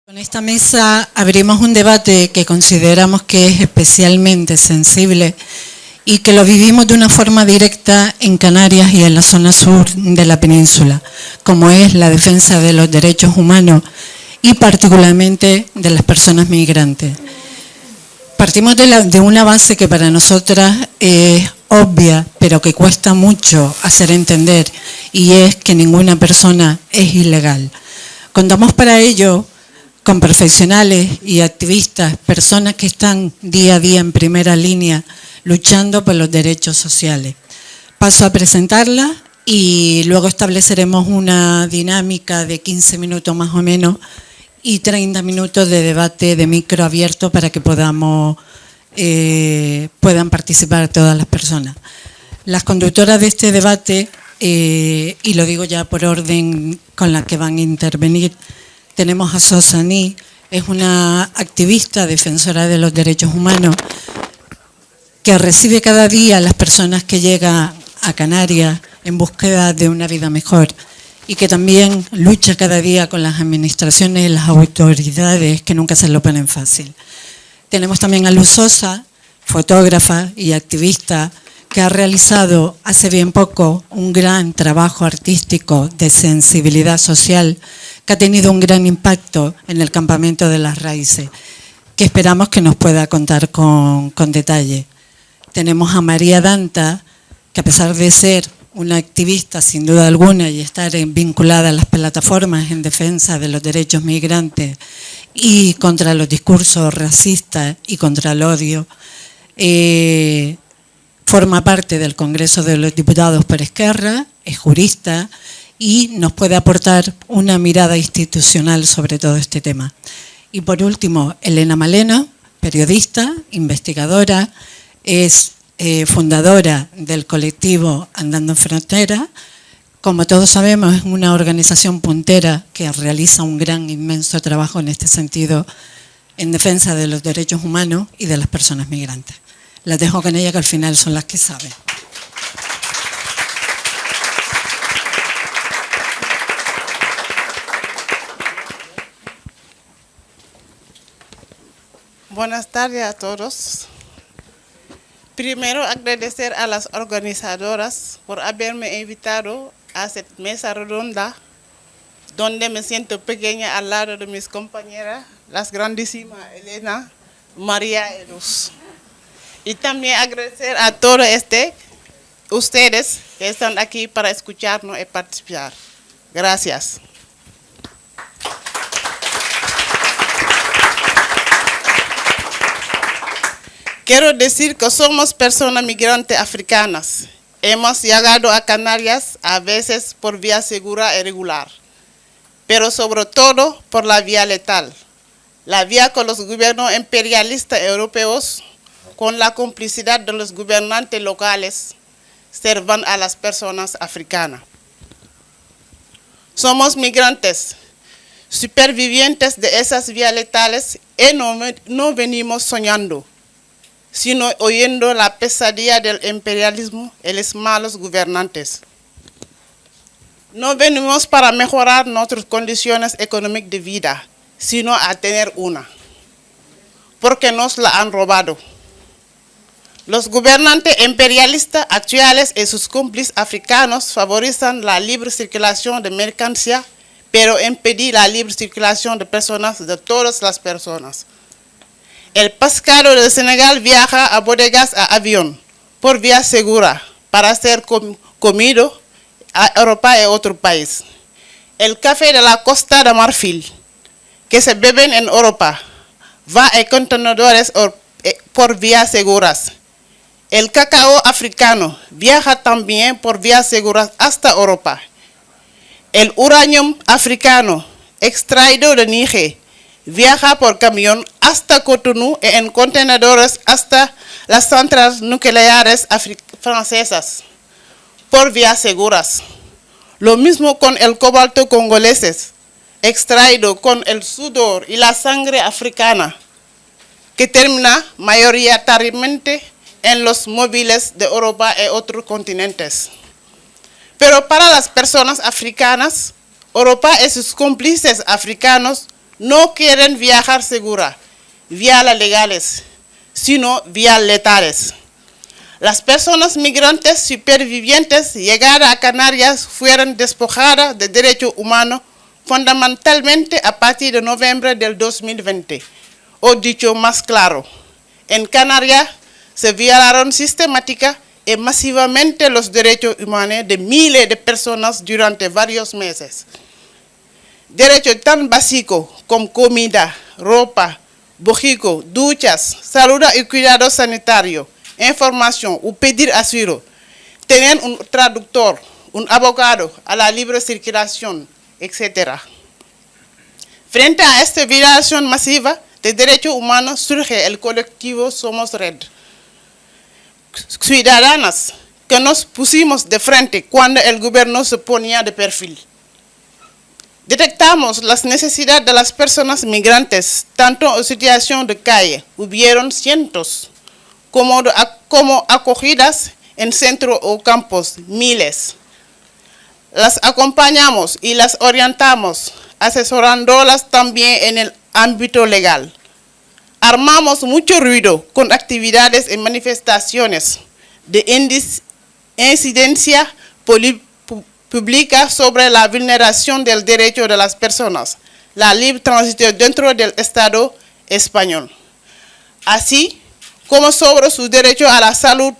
Con esta mesa abrimos un debate que consideramos que es especialmente sensible y que lo vivimos de una forma directa en Canarias y en la zona sur de la península, como es la defensa de los derechos humanos y particularmente de las personas migrantes. Partimos de una base que para nosotras es obvia, pero que cuesta mucho hacer entender, y es que ninguna persona es ilegal. Contamos para ello con profesionales y activistas, personas que están día a día en primera línea luchando por los derechos sociales. Paso a presentarla y luego estableceremos una dinámica de 15 minutos más o menos y 30 minutos de debate de micro abierto para que puedan participar todas las personas. Las conductoras de este debate, y lo digo ya por orden con la que van a intervenir, tenemos a Sosani, es una activista defensora de los derechos humanos que recibe cada día a las personas que llegan a Canarias en búsqueda de una vida mejor y que también lucha cada día con las administraciones y las autoridades que nunca se lo ponen fácil. Tenemos también a Luz Sosa, fotógrafa y activista, que ha realizado hace bien poco un gran trabajo artístico de sensibilidad social que ha tenido un gran impacto en el campamento de las raíces, que esperamos que nos pueda contar con detalle. Tenemos a María Danta, que a pesar de ser una activista sin duda alguna y estar vinculada a las plataformas en defensa de los derechos migrantes y contra los discursos racistas y contra el odio, forma parte del Congreso de los Diputados por Esquerra, es jurista y nos puede aportar una mirada institucional sobre todo este tema. Y por último, Elena Maleno, periodista, investigadora, es fundadora del colectivo Andando en Frontera. Como todos sabemos, es una organización puntera que realiza un gran, inmenso trabajo en este sentido en defensa de los derechos humanos y de las personas migrantes. Las dejo con ella, que al final son las que saben. Buenas tardes a todos. Primero, agradecer a las organizadoras por haberme invitado a esta mesa redonda, donde me siento pequeña al lado de mis compañeras, las grandísimas Elena, María y Luz. Y también agradecer a todos ustedes que están aquí para escucharnos y participar. Gracias. Quiero decir que somos personas migrantes africanas. Hemos llegado a Canarias a veces por vía segura y regular, pero sobre todo por la vía letal, la vía con los gobiernos imperialistas europeos, con la complicidad de los gobernantes locales, sirvan a las personas africanas. Somos migrantes, supervivientes de esas vías letales y no venimos soñando, sino oyendo la pesadilla del imperialismo y los malos gobernantes. No venimos para mejorar nuestras condiciones económicas de vida, sino a tener una, porque nos la han robado. Los gobernantes imperialistas actuales y sus cómplices africanos favorecen la libre circulación de mercancía, pero impiden la libre circulación de personas, de todas las personas. El pescado de Senegal viaja a bodegas a avión por vía segura para ser comido a Europa y otro país. El café de la Costa de Marfil, que se beben en Europa, va en contenedores por vías seguras. El cacao africano viaja también por vías seguras hasta Europa. El uranio africano extraído de Níger viaja por camión hasta Cotonou y en contenedores hasta las centrales nucleares francesas por vías seguras. Lo mismo con el cobalto congolés, extraído con el sudor y la sangre africana, que termina mayoritariamente en los móviles de Europa y otros continentes. Pero para las personas africanas, Europa y sus cómplices africanos no quieren viajar segura, vía legales, sino vía letales. Las personas migrantes supervivientes llegadas a Canarias fueron despojadas de derechos humanos fundamentalmente a partir de noviembre del 2020. O dicho más claro, en Canarias se violaron sistemática y masivamente los derechos humanos de miles de personas durante varios meses. Derechos tan básicos como comida, ropa, bojico, duchas, salud y cuidado sanitario, información o pedir asilo, tener un traductor, un abogado a la libre circulación, etc. Frente a esta violación masiva de derechos humanos surge el colectivo Somos Red. Ciudadanas que nos pusimos de frente cuando el gobierno se ponía de perfil. Detectamos las necesidades de las personas migrantes, tanto en situación de calle, hubieron cientos, como acogidas en centros o campos, miles. Las acompañamos y las orientamos, asesorándolas también en el ámbito legal. Armamos mucho ruido con actividades y manifestaciones de incidencia pública sobre la vulneración del derecho de las personas, la libre tránsito dentro del Estado español, así como sobre su derecho a la salud.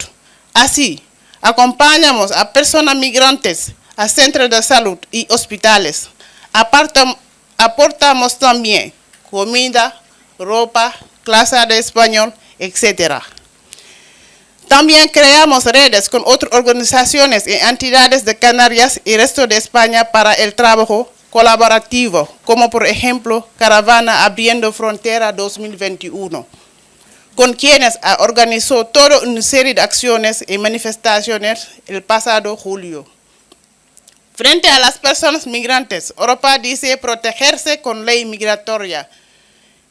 Así, acompañamos a personas migrantes a centros de salud y hospitales. Aportamos también comida, ropa, clases de español, etc. También creamos redes con otras organizaciones y entidades de Canarias y resto de España para el trabajo colaborativo, como por ejemplo Caravana Abriendo Frontera 2021, con quienes organizó toda una serie de acciones y manifestaciones el pasado julio. Frente a las personas migrantes, Europa dice protegerse con ley migratoria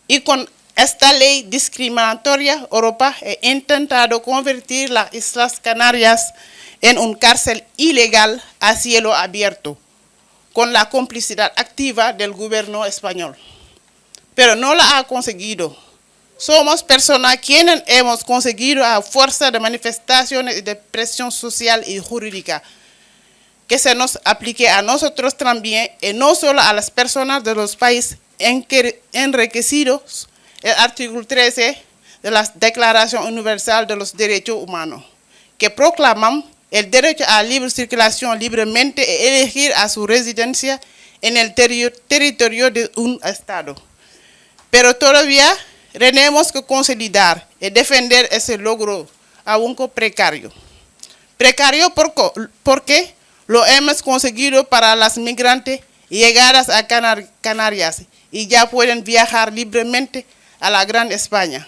y con esta ley discriminatoria, Europa ha intentado convertir las Islas Canarias en un cárcel ilegal a cielo abierto, con la complicidad activa del gobierno español. Pero no la ha conseguido. Somos personas quienes hemos conseguido a fuerza de manifestaciones y de presión social y jurídica que se nos aplique a nosotros también y no solo a las personas de los países enriquecidos. El artículo 13 de la Declaración Universal de los Derechos Humanos, que proclaman el derecho a la libre circulación libremente y elegir a su residencia en el territorio de un Estado. Pero todavía tenemos que consolidar y defender ese logro aún precario. Precario porque lo hemos conseguido para las migrantes llegadas a Canarias y ya pueden viajar libremente a la Gran España.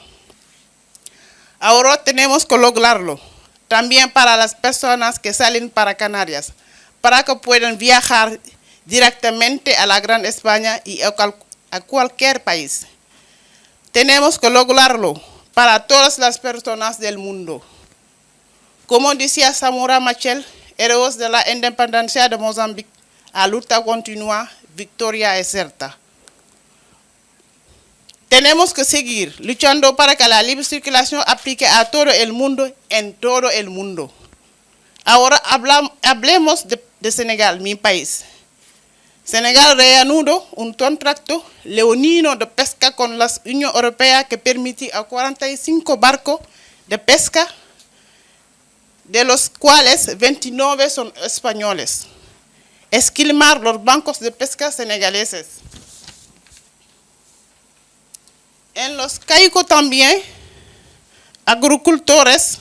Ahora tenemos que lograrlo, también para las personas que salen para Canarias, para que puedan viajar directamente a la Gran España y a cualquier país. Tenemos que lograrlo para todas las personas del mundo. Como decía Samora Machel, héroes de la independencia de Mozambique, la lucha continúa, victoria es cierta. Tenemos que seguir luchando para que la libre circulación aplique a todo el mundo, en todo el mundo. Ahora hablemos de Senegal, mi país. Senegal reanudó un contrato leonino de pesca con la Unión Europea que permite a 45 barcos de pesca, de los cuales 29 son españoles, esquilmar los bancos de pesca senegaleses. En los Caicos también, agricultores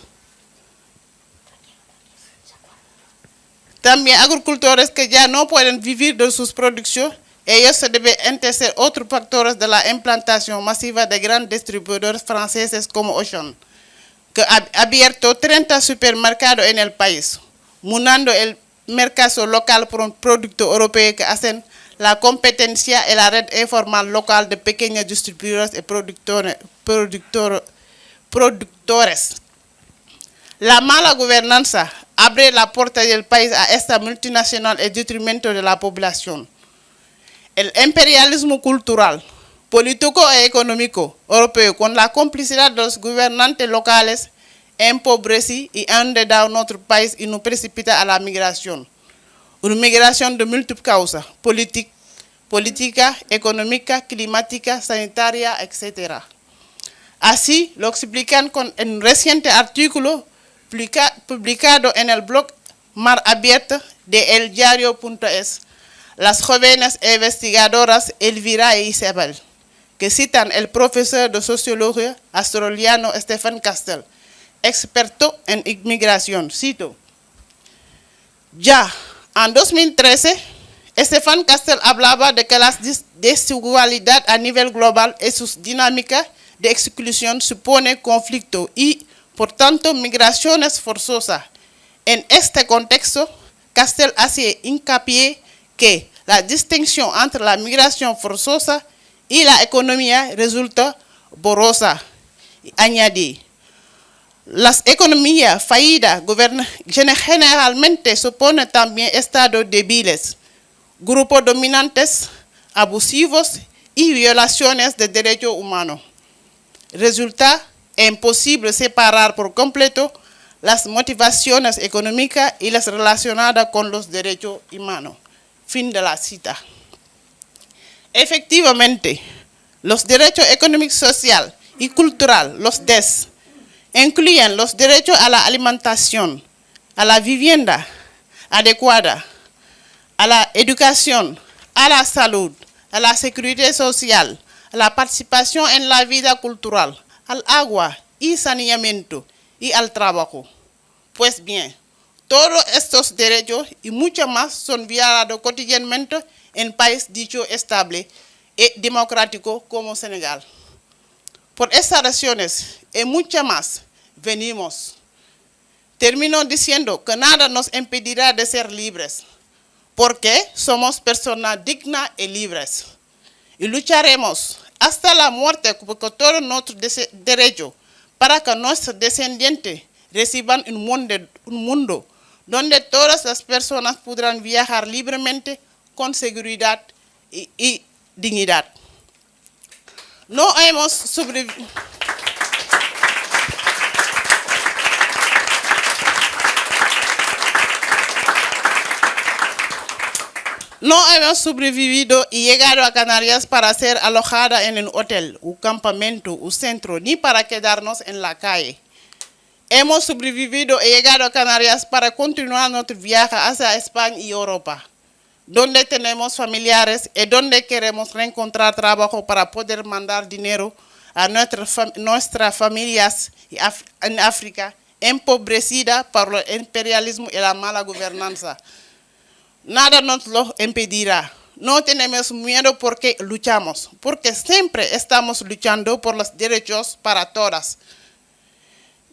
que ya no pueden vivir de sus producciones, ellos se deben entender otros factores de la implantación masiva de grandes distribuidores franceses como Auchan, que ha abierto 30 supermercados en el país, munando el mercado local por un producto europeo que hacen la competencia y la red informal local de pequeños distribuidores y productores. La mala gobernanza abre la puerta del país a esta multinacional en detrimento de la población. El imperialismo cultural, político e económico europeo, con la complicidad de los gobernantes locales, empobrece y endeuda nuestro país y nos precipita a la migración. Una migración de múltiples causas, política, económica, climática, sanitaria, etc. Así lo explican en un reciente artículo publicado en el blog Mar Abierto de eldiario.es, las jóvenes investigadoras Elvira e Isabel, que citan el profesor de sociología australiano Stefan Castell, experto en inmigración. Cito: ya en 2013, Stefan Castell hablaba de que la desigualdad a nivel global y sus dinámicas de exclusión supone conflicto y, por tanto, migraciones forzosas. En este contexto, Castell hace hincapié que la distinción entre la migración forzosa y la economía resulta borrosa. Añadí: las economías fallidas generalmente suponen también estados débiles, grupos dominantes, abusivos y violaciones de derechos humanos. Resulta imposible separar por completo las motivaciones económicas y las relacionadas con los derechos humanos. Fin de la cita. Efectivamente, los derechos económicos, social y cultural, los DES, incluyen los derechos a la alimentación, a la vivienda adecuada, a la educación, a la salud, a la seguridad social, a la participación en la vida cultural, al agua y saneamiento y al trabajo. Pues bien, todos estos derechos y mucho más son violados cotidianamente en un país dicho estable y democrático como Senegal. Por estas razones y muchas más, termino diciendo que nada nos impedirá de ser libres, porque somos personas dignas y libres. Y lucharemos hasta la muerte por todo nuestro derecho para que nuestros descendientes reciban un mundo donde todas las personas podrán viajar libremente con seguridad y dignidad. No hemos sobrevivido. No hemos sobrevivido y llegado a Canarias para ser alojada en un hotel, un campamento, un centro, ni para quedarnos en la calle. Hemos sobrevivido y llegado a Canarias para continuar nuestro viaje hacia España y Europa, donde tenemos familiares y donde queremos reencontrar trabajo para poder mandar dinero a nuestras familias en África, empobrecida por el imperialismo y la mala gobernanza. Nada nos lo impedirá. No tenemos miedo porque luchamos, porque siempre estamos luchando por los derechos para todas.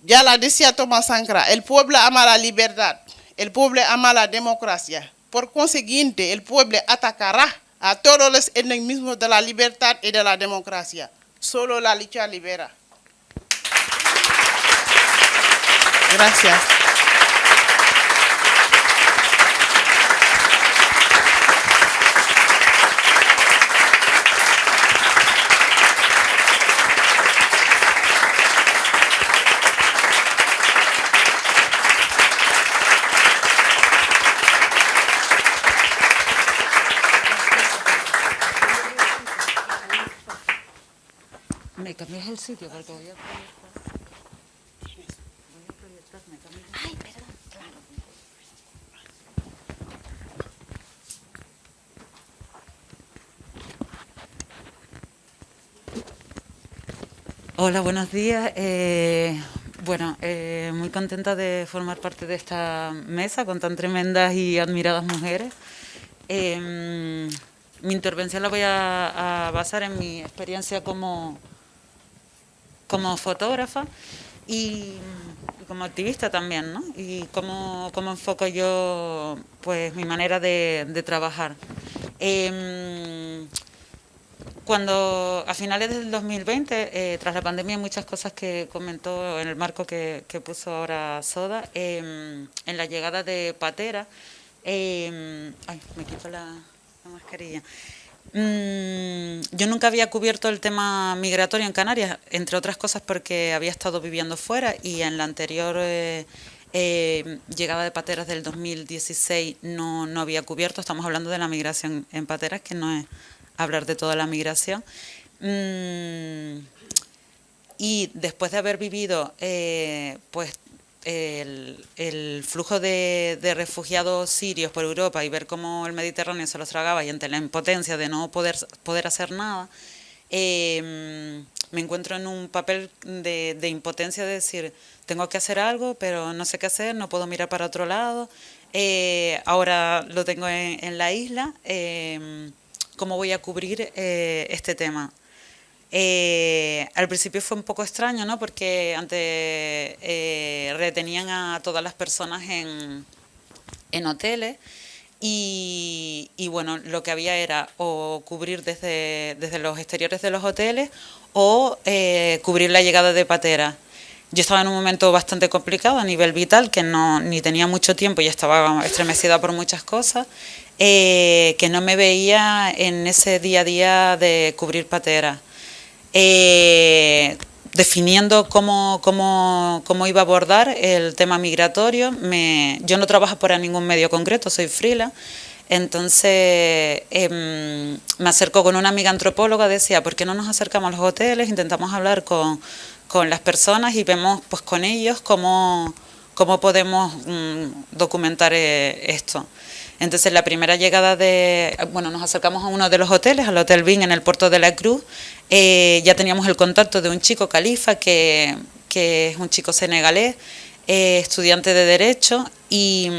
Ya lo decía Tomás Sankara, el pueblo ama la libertad, el pueblo ama la democracia. Por consiguiente, el pueblo atacará a todos los enemigos de la libertad y de la democracia. Solo la lucha libera. Gracias. ¿Me cambias el sitio? Porque voy a Ay, perdón, claro. Hola, buenos días. Muy contenta de formar parte de esta mesa con tan tremendas y admiradas mujeres. Mi intervención la voy a basar en mi experiencia como fotógrafa y como activista también, ¿no? Y cómo enfoco yo pues mi manera de trabajar. Cuando a finales del 2020, tras la pandemia, muchas cosas que comentó en el marco que puso ahora Soda, en la llegada de Patera, ay, me quito la mascarilla. Yo nunca había cubierto el tema migratorio en Canarias, entre otras cosas porque había estado viviendo fuera y en la anterior llegada de pateras del 2016 no había cubierto. Estamos hablando de la migración en pateras, que no es hablar de toda la migración. Y después de haber vivido pues el flujo de refugiados sirios por Europa y ver cómo el Mediterráneo se los tragaba y ante la impotencia de no poder hacer nada, me encuentro en un papel de impotencia de decir, tengo que hacer algo, pero no sé qué hacer, no puedo mirar para otro lado. Ahora lo tengo en la isla, ¿cómo voy a cubrir este tema? Al principio fue un poco extraño, ¿no? Porque antes retenían a todas las personas en hoteles y bueno, lo que había era o cubrir desde los exteriores de los hoteles o cubrir la llegada de pateras. Yo estaba en un momento bastante complicado a nivel vital, que ni tenía mucho tiempo y estaba estremecida por muchas cosas, que no me veía en ese día a día de cubrir pateras. Definiendo cómo iba a abordar el tema migratorio. Yo no trabajo para ningún medio concreto, soy freelance, entonces me acerco con una amiga antropóloga, decía, ¿por qué no nos acercamos a los hoteles, intentamos hablar con las personas y vemos pues con ellos cómo podemos documentar esto? Entonces la primera llegada nos acercamos a uno de los hoteles, al Hotel Bin en el puerto de la Cruz. Ya teníamos el contacto de un chico, Califa, que es un chico senegalés, estudiante de Derecho, y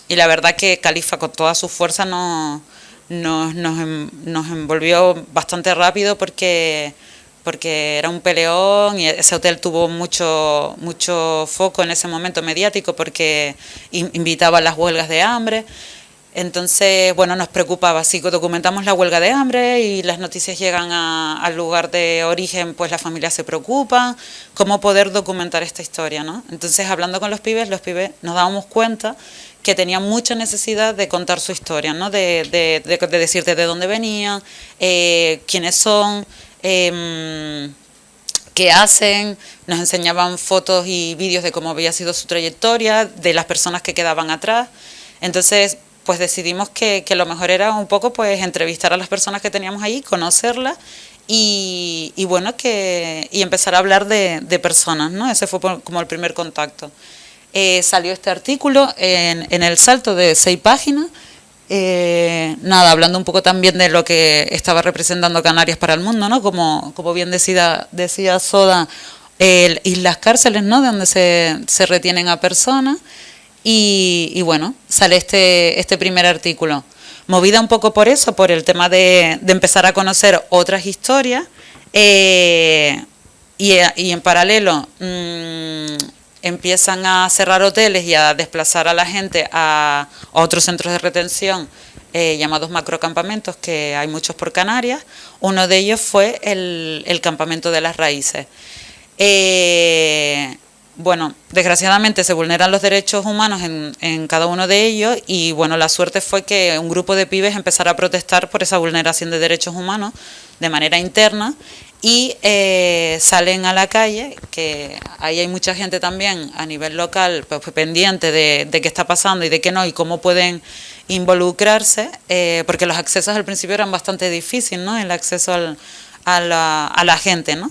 la verdad que Califa con toda su fuerza nos envolvió bastante rápido porque era un peleón y ese hotel tuvo mucho foco en ese momento mediático porque invitaba a las huelgas de hambre. Entonces, bueno, nos preocupaba, si documentamos la huelga de hambre y las noticias llegan al lugar de origen, pues la familia se preocupa, cómo poder documentar esta historia, ¿no? Entonces, hablando con los pibes nos dábamos cuenta que tenían mucha necesidad de contar su historia, ¿no? De decirte de dónde venían, quiénes son, qué hacen. Nos enseñaban fotos y vídeos de cómo había sido su trayectoria, de las personas que quedaban atrás. Entonces, pues decidimos que lo mejor era un poco pues entrevistar a las personas que teníamos ahí, conocerlas y empezar a hablar de personas, ¿no? Ese fue como el primer contacto. Salió este artículo en El Salto de 6 páginas, hablando un poco también de lo que estaba representando Canarias para el mundo, ¿no? Como bien decía Soda, islas cárceles, ¿no? De donde se retienen a personas. Y bueno, sale este primer artículo. Movida un poco por eso, por el tema de empezar a conocer otras historias, y en paralelo empiezan a cerrar hoteles y a desplazar a la gente a otros centros de retención llamados macrocampamentos, que hay muchos por Canarias. Uno de ellos fue el campamento de las Raíces. Bueno, desgraciadamente se vulneran los derechos humanos en cada uno de ellos y bueno, la suerte fue que un grupo de pibes empezara a protestar por esa vulneración de derechos humanos de manera interna y salen a la calle, que ahí hay mucha gente también a nivel local pues, pendiente de qué está pasando y de qué no y cómo pueden involucrarse, porque los accesos al principio eran bastante difíciles, ¿no? El acceso a la gente, ¿no?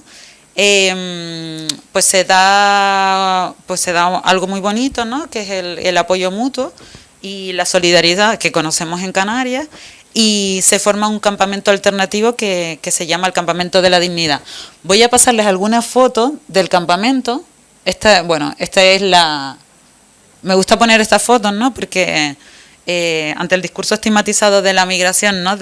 Pues se da algo muy bonito, ¿no? Que es el apoyo mutuo y la solidaridad que conocemos en Canarias, y se forma un campamento alternativo que se llama el Campamento de la Dignidad. Voy a pasarles algunas fotos del campamento. Esta es la... Me gusta poner estas fotos, ¿no? Porque ante el discurso estigmatizado de la migración, ¿no?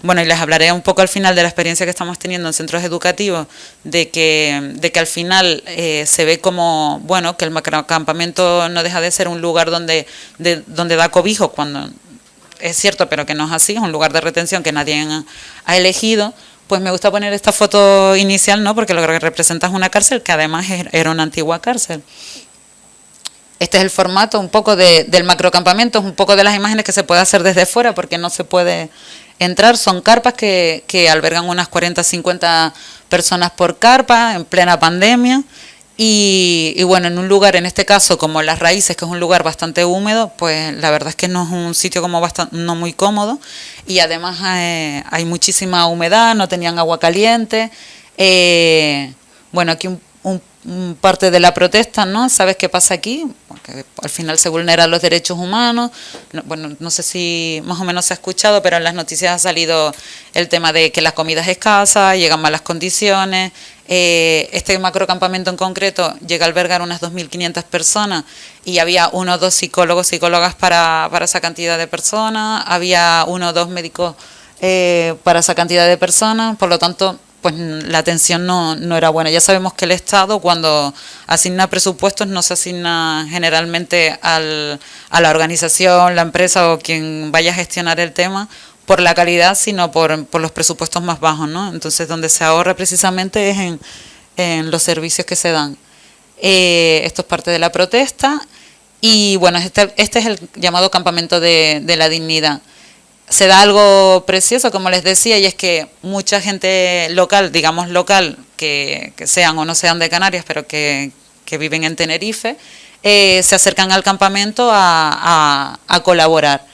Bueno, y les hablaré un poco al final de la experiencia que estamos teniendo en centros educativos, de que al final se ve como, bueno, que el macrocampamento no deja de ser un lugar donde da cobijo, cuando es cierto, pero que no es así, es un lugar de retención que nadie ha elegido. Pues me gusta poner esta foto inicial, ¿no? Porque lo que representa es una cárcel, que además era una antigua cárcel. Este es el formato un poco del macrocampamento, es un poco de las imágenes que se puede hacer desde fuera porque no se puede entrar. Son carpas que albergan unas 40-50 personas por carpa en plena pandemia. Y bueno, en un lugar, en este caso, como Las Raíces, que es un lugar bastante húmedo, pues la verdad es que no es un sitio como no muy cómodo. Y además hay muchísima humedad, no tenían agua caliente. Bueno, aquí parte de la protesta, ¿no? ¿Sabes qué pasa aquí? Porque al final se vulneran los derechos humanos. Bueno, no sé si más o menos se ha escuchado, pero en las noticias ha salido el tema de que la comida es escasa, llegan malas condiciones. Este macrocampamento en concreto llega a albergar unas 2.500 personas y había 1 o 2 psicólogos, psicólogas para esa cantidad de personas, había 1 o 2 médicos para esa cantidad de personas, por lo tanto pues la atención no era buena. Ya sabemos que el Estado, cuando asigna presupuestos, no se asigna generalmente a la organización, la empresa o quien vaya a gestionar el tema por la calidad, sino por los presupuestos más bajos, ¿no? Entonces, donde se ahorra precisamente es en los servicios que se dan. Esto es parte de la protesta y, bueno, este es el llamado campamento de la dignidad. Se da algo precioso, como les decía, y es que mucha gente local, digamos local, que sean o no sean de Canarias, pero que viven en Tenerife, se acercan al campamento a colaborar.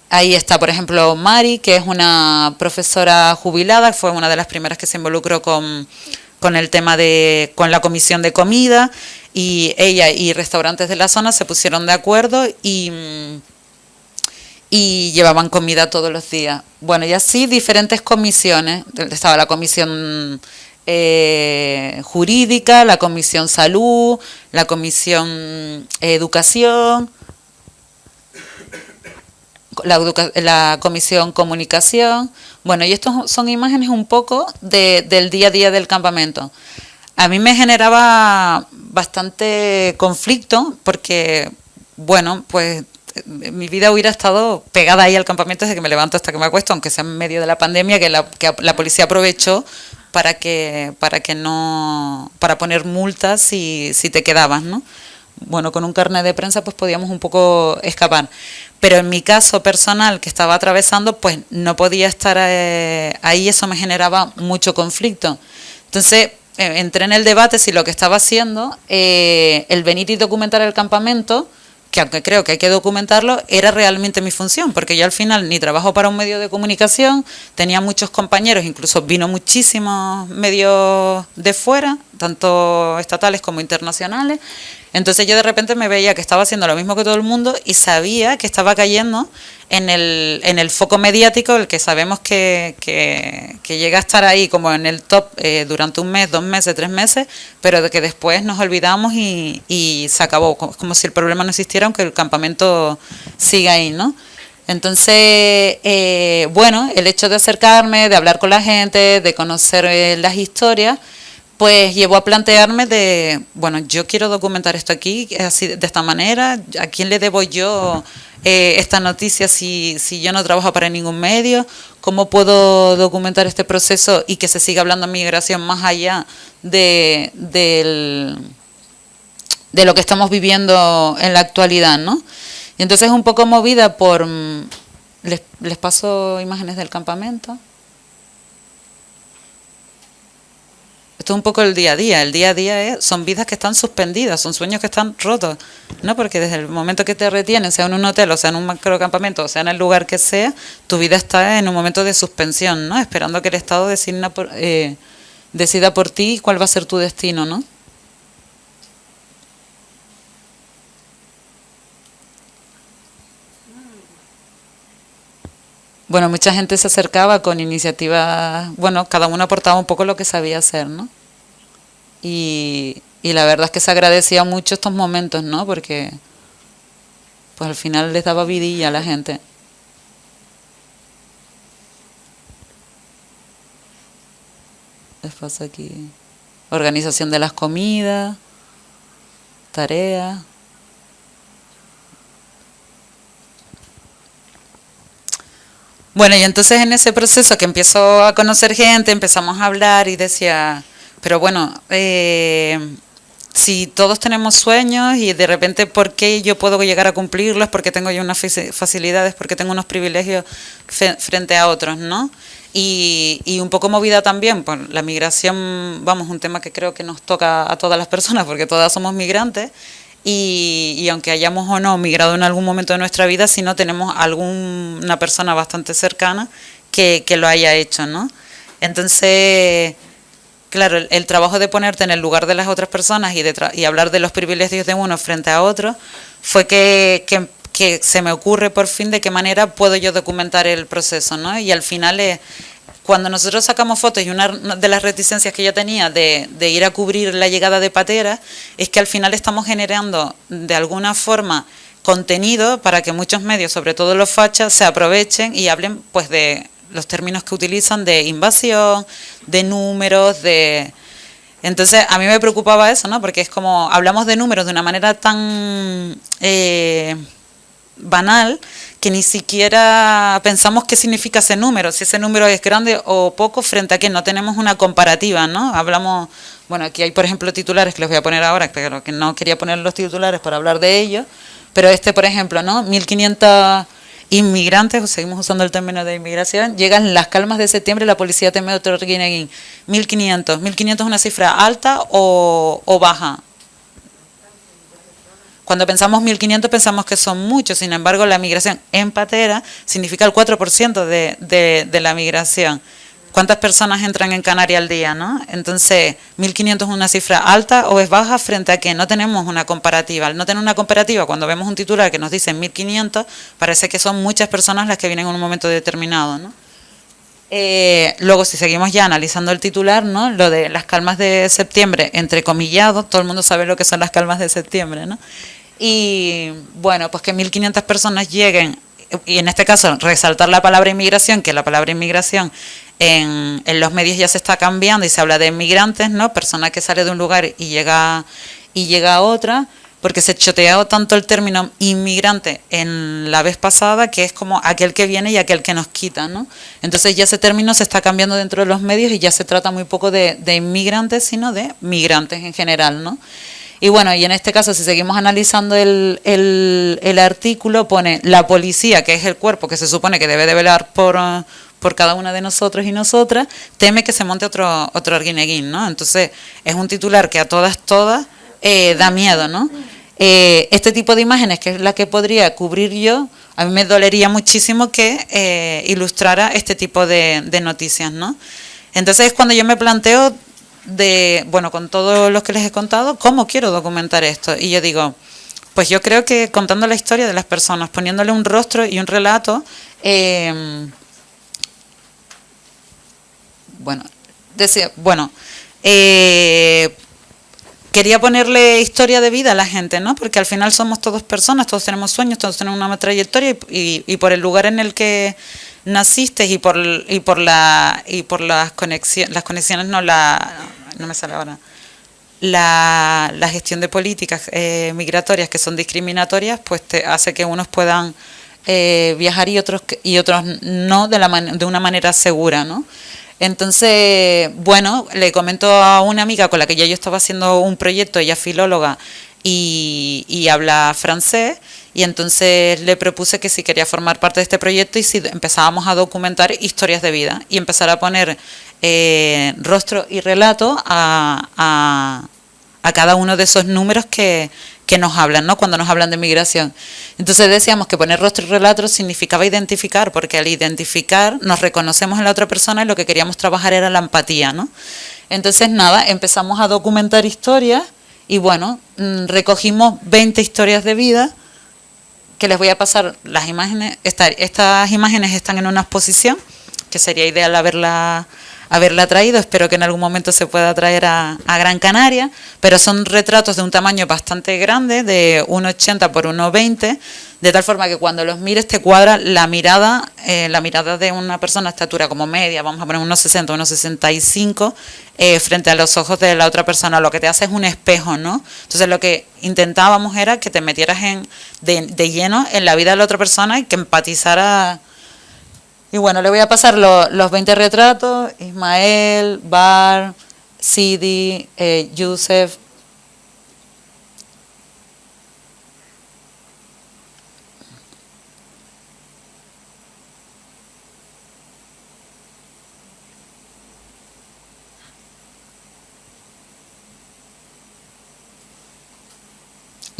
Ahí está, por ejemplo, Mari, que es una profesora jubilada, fue una de las primeras que se involucró con el tema con la comisión de comida, y ella y restaurantes de la zona se pusieron de acuerdo y llevaban comida todos los días. Bueno, y así diferentes comisiones. Estaba la comisión jurídica, la comisión salud, la comisión educación, la comisión comunicación. Bueno, y estos son imágenes un poco del día a día del campamento. A mí me generaba bastante conflicto porque, bueno, pues mi vida hubiera estado pegada ahí al campamento desde que me levanto hasta que me acuesto, aunque sea en medio de la pandemia, que la policía aprovechó para poner multas si te quedabas, ¿no? Bueno, con un carnet de prensa pues podíamos un poco escapar. Pero en mi caso personal, que estaba atravesando, pues no podía estar ahí, eso me generaba mucho conflicto. Entonces entré en el debate si lo que estaba haciendo, el venir y documentar el campamento, que aunque creo que hay que documentarlo, era realmente mi función, porque yo al final ni trabajo para un medio de comunicación, tenía muchos compañeros, incluso vino muchísimos medios de fuera, tanto estatales como internacionales. Entonces yo de repente me veía que estaba haciendo lo mismo que todo el mundo y sabía que estaba cayendo en el foco mediático, el que sabemos que llega a estar ahí como en el top durante 1 mes, 2 meses, 3 meses, pero de que después nos olvidamos y se acabó, como si el problema no existiera, aunque el campamento siga ahí, ¿no? Entonces, bueno, el hecho de acercarme, de hablar con la gente, de conocer las historias, pues llevó a plantearme bueno, yo quiero documentar esto aquí, así de esta manera, ¿a quién le debo yo esta noticia si yo no trabajo para ningún medio? ¿Cómo puedo documentar este proceso y que se siga hablando de migración más allá de lo que estamos viviendo en la actualidad, ¿no? Y entonces un poco movida por... les paso imágenes del campamento. Esto es un poco el día a día. El día a día son vidas que están suspendidas, son sueños que están rotos, ¿no? Porque desde el momento que te retienen, sea en un hotel, o sea en un macrocampamento, o sea en el lugar que sea, tu vida está en un momento de suspensión, ¿no? Esperando que el Estado decida por ti cuál va a ser tu destino, ¿no? Bueno, mucha gente se acercaba con iniciativas, bueno, cada uno aportaba un poco lo que sabía hacer, ¿no? Y la verdad es que se agradecía mucho estos momentos, ¿no? Porque pues al final les daba vidilla a la gente. Les paso aquí. Organización de las comidas, tareas. Bueno, y entonces en ese proceso que empiezo a conocer gente, empezamos a hablar y decía, pero bueno, si todos tenemos sueños y de repente por qué yo puedo llegar a cumplirlos, porque tengo yo unas facilidades, porque tengo unos privilegios frente a otros, ¿no? Y un poco movida también por la migración, vamos, un tema que creo que nos toca a todas las personas, porque todas somos migrantes, y aunque hayamos o no migrado en algún momento de nuestra vida, si no tenemos alguna persona bastante cercana que lo haya hecho, ¿no? Entonces, claro, el trabajo de ponerte en el lugar de las otras personas y hablar de los privilegios de uno frente a otro fue que se me ocurre por fin de qué manera puedo yo documentar el proceso, ¿no? Y al final, cuando nosotros sacamos fotos, y una de las reticencias que yo tenía de ir a cubrir la llegada de pateras, es que al final estamos generando de alguna forma contenido para que muchos medios, sobre todo los fachas, se aprovechen y hablen pues de los términos que utilizan de invasión, de números, de... Entonces, a mí me preocupaba eso, ¿no? Porque es como, hablamos de números de una manera tan banal que ni siquiera pensamos qué significa ese número, si ese número es grande o poco frente a que no tenemos una comparativa, ¿no? Hablamos, bueno, aquí hay por ejemplo titulares que les voy a poner ahora, pero que no quería poner los titulares para hablar de ellos, pero por ejemplo, ¿no? 1.500 inmigrantes, seguimos usando el término de inmigración, llegan en las calmas de septiembre, la policía teme otro Guineguín. 1.500. ¿1.500 es una cifra alta o baja? Cuando pensamos 1.500 pensamos que son muchos, sin embargo la migración en patera significa el 4% de la migración. ¿Cuántas personas entran en Canarias al día, no? Entonces, 1.500 es una cifra alta o es baja frente a que no tenemos una comparativa. Al no tener una comparativa, cuando vemos un titular que nos dice 1.500, parece que son muchas personas las que vienen en un momento determinado, ¿no? Luego, si seguimos ya analizando el titular, ¿no? Lo de las calmas de septiembre, entrecomillado, todo el mundo sabe lo que son las calmas de septiembre, ¿no? Y bueno, pues que 1.500 personas lleguen, y en este caso resaltar la palabra inmigración, que la palabra inmigración en los medios ya se está cambiando y se habla de inmigrantes, ¿no? Persona que sale de un lugar y llega a otra, porque se choteó tanto el término inmigrante en la vez pasada, que es como aquel que viene y aquel que nos quita, ¿no? Entonces ya ese término se está cambiando dentro de los medios y ya se trata muy poco de inmigrantes, sino de migrantes en general, ¿no? Y bueno, y en este caso, si seguimos analizando el artículo, pone la policía, que es el cuerpo que se supone que debe de velar por cada una de nosotros y nosotras, teme que se monte otro Arguineguín, ¿no? Entonces, es un titular que a todas da miedo, ¿no? Este tipo de imágenes, que es la que podría cubrir yo, a mí me dolería muchísimo que ilustrara este tipo de noticias, ¿no? Entonces es cuando yo me planteo bueno, con todos los que les he contado, ¿cómo quiero documentar esto? Y yo digo, pues yo creo que contando la historia de las personas, poniéndole un rostro y un relato, quería ponerle historia de vida a la gente, ¿no? Porque al final somos todos personas, todos tenemos sueños, todos tenemos una trayectoria y por el lugar en el que naciste y por las conexiones, no me sale ahora, la gestión de políticas migratorias que son discriminatorias, pues te hace que unos puedan viajar y otros no de una manera segura, ¿no? Entonces, bueno, le comento a una amiga con la que ya yo estaba haciendo un proyecto, ella es filóloga y habla francés, y entonces le propuse que si quería formar parte de este proyecto y si empezábamos a documentar historias de vida y empezar a poner rostro y relato a cada uno de esos números que nos hablan, ¿no? Cuando nos hablan de migración. Entonces decíamos que poner rostro y relato significaba identificar, porque al identificar nos reconocemos en la otra persona y lo que queríamos trabajar era la empatía, ¿no? Entonces nada, empezamos a documentar historias y bueno, recogimos 20 historias de vida que les voy a pasar las imágenes. Estas imágenes están en una exposición que sería ideal haberla traído, espero que en algún momento se pueda traer a Gran Canaria, pero son retratos de un tamaño bastante grande, de 1,80 por 1,20, de tal forma que cuando los mires te cuadra la mirada de una persona de estatura como media, vamos a poner 1,60, 1,65, frente a los ojos de la otra persona, lo que te hace es un espejo, ¿no? Entonces lo que intentábamos era que te metieras de lleno en la vida de la otra persona y que empatizara. Y bueno, le voy a pasar los 20 retratos: Ismael, Bar, Sidi, Yusef,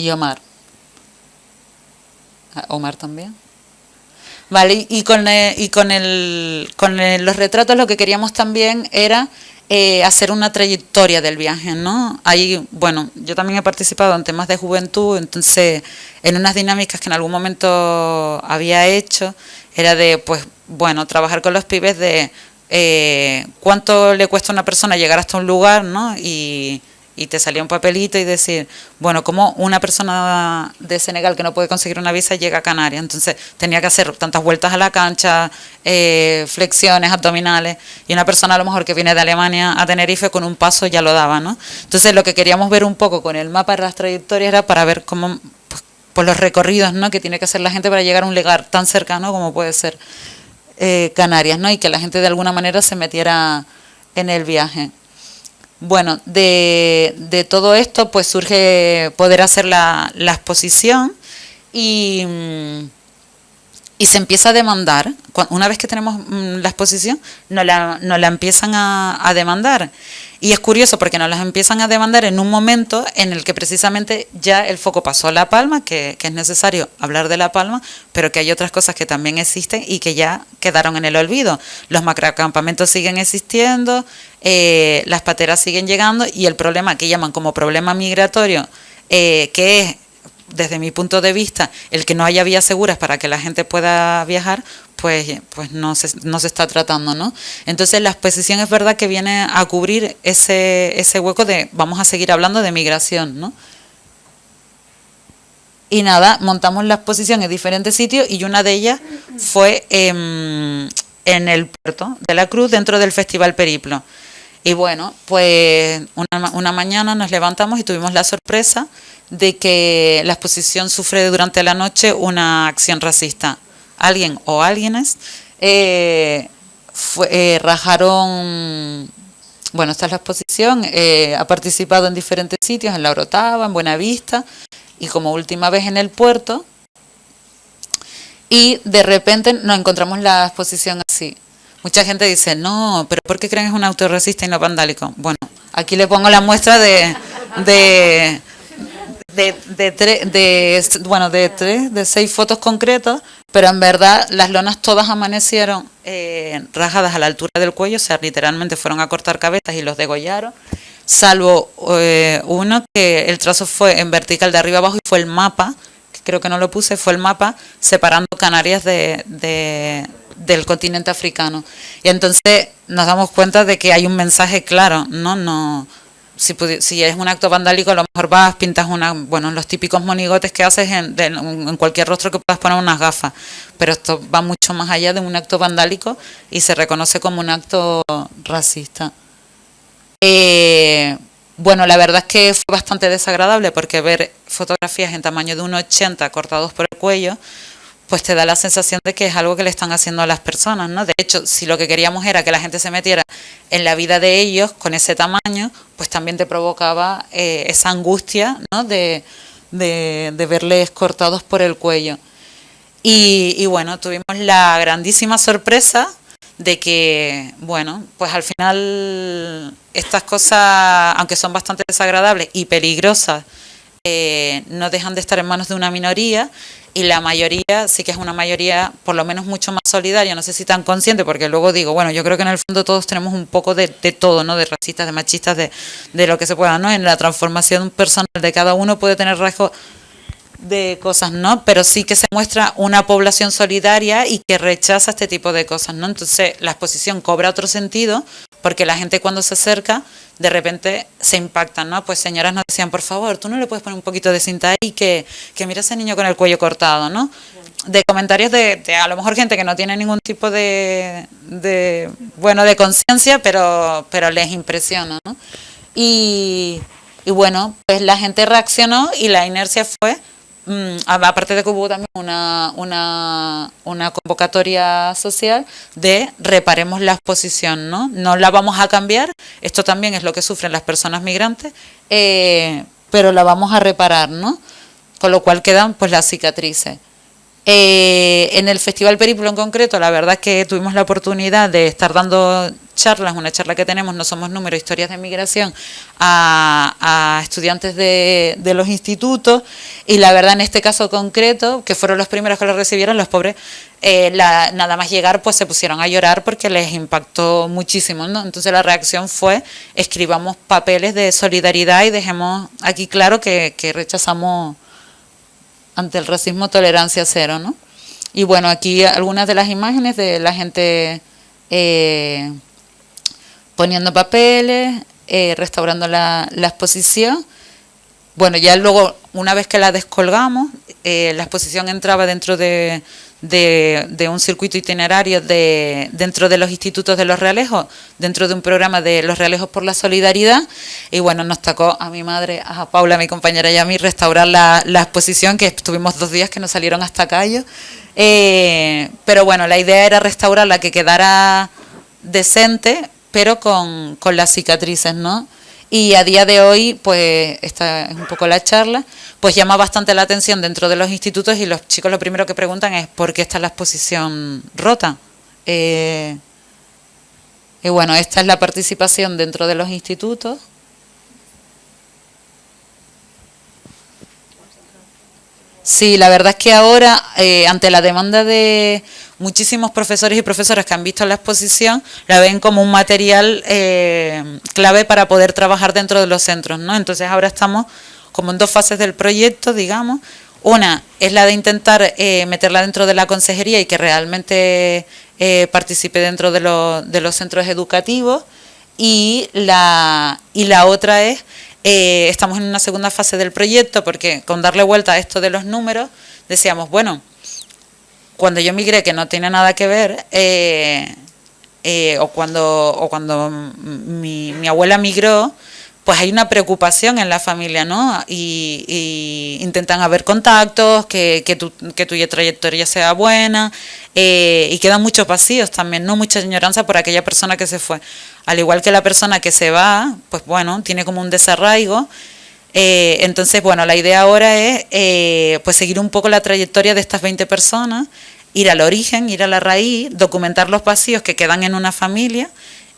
Y Omar. Omar también. Vale, y con los retratos lo que queríamos también era hacer una trayectoria del viaje, ¿no? Ahí, bueno, yo también he participado en temas de juventud, entonces en unas dinámicas que en algún momento había hecho, era de, pues, bueno, trabajar con los pibes de cuánto le cuesta a una persona llegar hasta un lugar, ¿no? Y te salía un papelito y decir, bueno, como una persona de Senegal que no puede conseguir una visa llega a Canarias, entonces tenía que hacer tantas vueltas a la cancha, flexiones, abdominales, y una persona a lo mejor que viene de Alemania a Tenerife con un paso ya lo daba, ¿no? Entonces lo que queríamos ver un poco con el mapa de las trayectorias era para ver cómo, pues los recorridos, ¿no?, que tiene que hacer la gente para llegar a un lugar tan cercano como puede ser Canarias, ¿no? Y que la gente de alguna manera se metiera en el viaje. Bueno, de todo esto pues surge poder hacer la exposición y se empieza a demandar. Una vez que tenemos la exposición, nos la empiezan a demandar. Y es curioso porque nos las empiezan a demandar en un momento en el que precisamente ya el foco pasó a La Palma, que es necesario hablar de La Palma, pero que hay otras cosas que también existen y que ya quedaron en el olvido. Los macrocampamentos siguen existiendo, las pateras siguen llegando y el problema que llaman como problema migratorio, que es, desde mi punto de vista, el que no haya vías seguras para que la gente pueda viajar, pues no se está tratando, ¿no? Entonces la exposición es verdad que viene a cubrir ese hueco de vamos a seguir hablando de migración, ¿no? Y nada, montamos la exposición en diferentes sitios y una de ellas fue en el puerto de la Cruz, dentro del Festival Periplo. Y bueno, pues una mañana nos levantamos y tuvimos la sorpresa de que la exposición sufre durante la noche una acción racista. Alguien o alguienes rajaron, bueno, esta es la exposición, ha participado en diferentes sitios, en La Orotava, en Buenavista y como última vez en el puerto, y de repente nos encontramos la exposición así. Mucha gente dice, no, pero ¿por qué creen que es un acto racista y no vandálico? Bueno, aquí le pongo la muestra de 6 fotos concretas, pero en verdad las lonas todas amanecieron rajadas a la altura del cuello, o sea, literalmente fueron a cortar cabezas y los degollaron, salvo uno que el trazo fue en vertical de arriba abajo y fue el mapa, que creo que no lo puse, fue el mapa separando Canarias del continente africano. Y entonces nos damos cuenta de que hay un mensaje claro, ¿no? Si es un acto vandálico, a lo mejor vas, pintas los típicos monigotes que haces en cualquier rostro que puedas poner unas gafas, pero esto va mucho más allá de un acto vandálico y se reconoce como un acto racista. Bueno, la verdad es que fue bastante desagradable porque ver fotografías en tamaño de 1,80 cortados por el cuello, pues te da la sensación de que es algo que le están haciendo a las personas, ¿no? De hecho, si lo que queríamos era que la gente se metiera en la vida de ellos con ese tamaño, pues también te provocaba esa angustia, ¿no?, de verles cortados por el cuello. Y bueno, tuvimos la grandísima sorpresa de que, bueno, pues al final estas cosas, aunque son bastante desagradables y peligrosas, no dejan de estar en manos de una minoría, y la mayoría sí que es una mayoría por lo menos mucho más solidaria, no sé si tan consciente, porque luego digo, bueno, yo creo que en el fondo todos tenemos un poco de todo, ¿no?, de racistas, de machistas, de lo que se pueda, ¿no? En la transformación personal de cada uno puede tener rasgos de cosas, ¿no? Pero sí que se muestra una población solidaria y que rechaza este tipo de cosas, ¿no? Entonces la exposición cobra otro sentido porque la gente cuando se acerca de repente se impactan, ¿no? Pues señoras nos decían, por favor, tú no le puedes poner un poquito de cinta ahí que mira ese niño con el cuello cortado, ¿no? De comentarios de a lo mejor gente que no tiene ningún tipo de conciencia, pero les impresiona, ¿no? Y bueno, pues la gente reaccionó y la inercia fue, aparte de que hubo también una convocatoria social de reparemos la exposición, ¿no? No la vamos a cambiar, esto también es lo que sufren las personas migrantes, pero la vamos a reparar, ¿no? Con lo cual quedan pues las cicatrices. En el Festival Periplo en concreto, la verdad es que tuvimos la oportunidad de estar dando charlas, una charla que tenemos, No Somos Números, Historias de Migración, a estudiantes de los institutos, y la verdad en este caso concreto, que fueron los primeros que lo recibieron, los pobres, nada más llegar pues se pusieron a llorar porque les impactó muchísimo, ¿no? Entonces la reacción fue, escribamos papeles de solidaridad y dejemos aquí claro que rechazamos ante el racismo tolerancia cero, ¿no? Y bueno, aquí algunas de las imágenes de la gente poniendo papeles, restaurando la exposición. Bueno, ya luego, una vez que la descolgamos, la exposición entraba dentro de un circuito itinerario dentro de los institutos de Los Realejos, dentro de un programa de Los Realejos por la Solidaridad, y bueno, nos tocó a mi madre, a Paula, mi compañera, y a mí restaurar la exposición, que estuvimos 2 días que nos salieron hasta callo, pero bueno, la idea era restaurarla, que quedara decente, pero con las cicatrices, ¿no? Y a día de hoy, pues esta es un poco la charla, pues llama bastante la atención dentro de los institutos, y los chicos lo primero que preguntan es ¿por qué está la exposición rota? Y bueno, esta es la participación dentro de los institutos. Sí, la verdad es que ahora, ante la demanda de muchísimos profesores y profesoras que han visto la exposición, la ven como un material clave para poder trabajar dentro de los centros, ¿no? Entonces ahora estamos como en 2 fases del proyecto, digamos. Una es la de intentar meterla dentro de la consejería y que realmente participe dentro de los centros educativos, y la otra es, estamos en una segunda fase del proyecto, porque con darle vuelta a esto de los números, decíamos, bueno, cuando yo migré, que no tiene nada que ver, o cuando mi abuela migró, pues hay una preocupación en la familia, ¿no? Y intentan haber contactos, que tu trayectoria sea buena, y quedan muchos vacíos también, ¿no? Mucha añoranza por aquella persona que se fue. Al igual que la persona que se va, pues bueno, tiene como un desarraigo. Entonces, bueno, la idea ahora es pues seguir un poco la trayectoria de estas 20 personas, ir al origen, ir a la raíz, documentar los vacíos que quedan en una familia,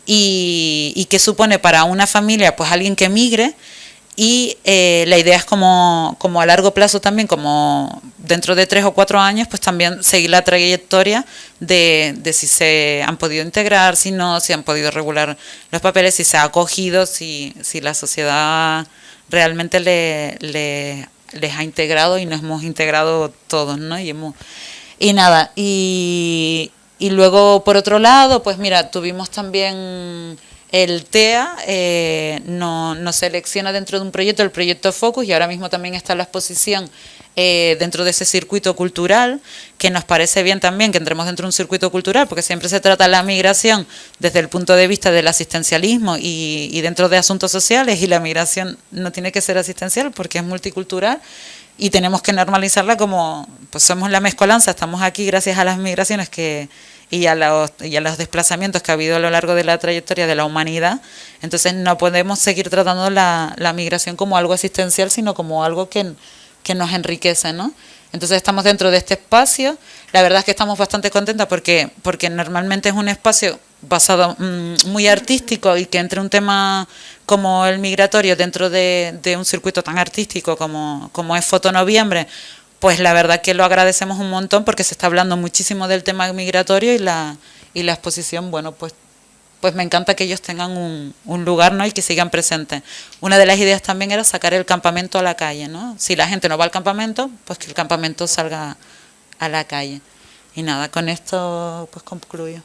y qué supone para una familia pues alguien que migre, y la idea es como a largo plazo también, como dentro de 3 o 4 años, pues también seguir la trayectoria de si se han podido integrar, si no, si han podido regular los papeles, si se ha acogido, si la sociedad realmente les ha integrado y nos hemos integrado todos, ¿no? Y nada, y luego por otro lado, pues mira, tuvimos también el TEA, nos selecciona dentro de un proyecto, el proyecto Focus, y ahora mismo también está la exposición dentro de ese circuito cultural, que nos parece bien también que entremos dentro de un circuito cultural, porque siempre se trata la migración desde el punto de vista del asistencialismo y dentro de asuntos sociales, y la migración no tiene que ser asistencial porque es multicultural, y tenemos que normalizarla como, pues somos la mezcolanza, estamos aquí gracias a las migraciones y a los desplazamientos que ha habido a lo largo de la trayectoria de la humanidad. Entonces no podemos seguir tratando la migración como algo asistencial, sino como algo que nos enriquece, ¿no? Entonces estamos dentro de este espacio. La verdad es que estamos bastante contentas porque normalmente es un espacio basado muy artístico, y que entre un tema como el migratorio dentro de un circuito tan artístico como es Fotonoviembre, pues la verdad que lo agradecemos un montón, porque se está hablando muchísimo del tema migratorio, y la exposición, bueno, pues me encanta que ellos tengan un lugar, ¿no? Y que sigan presentes. Una de las ideas también era sacar el campamento a la calle, ¿no? Si la gente no va al campamento, pues que el campamento salga a la calle. Y nada, con esto pues concluyo.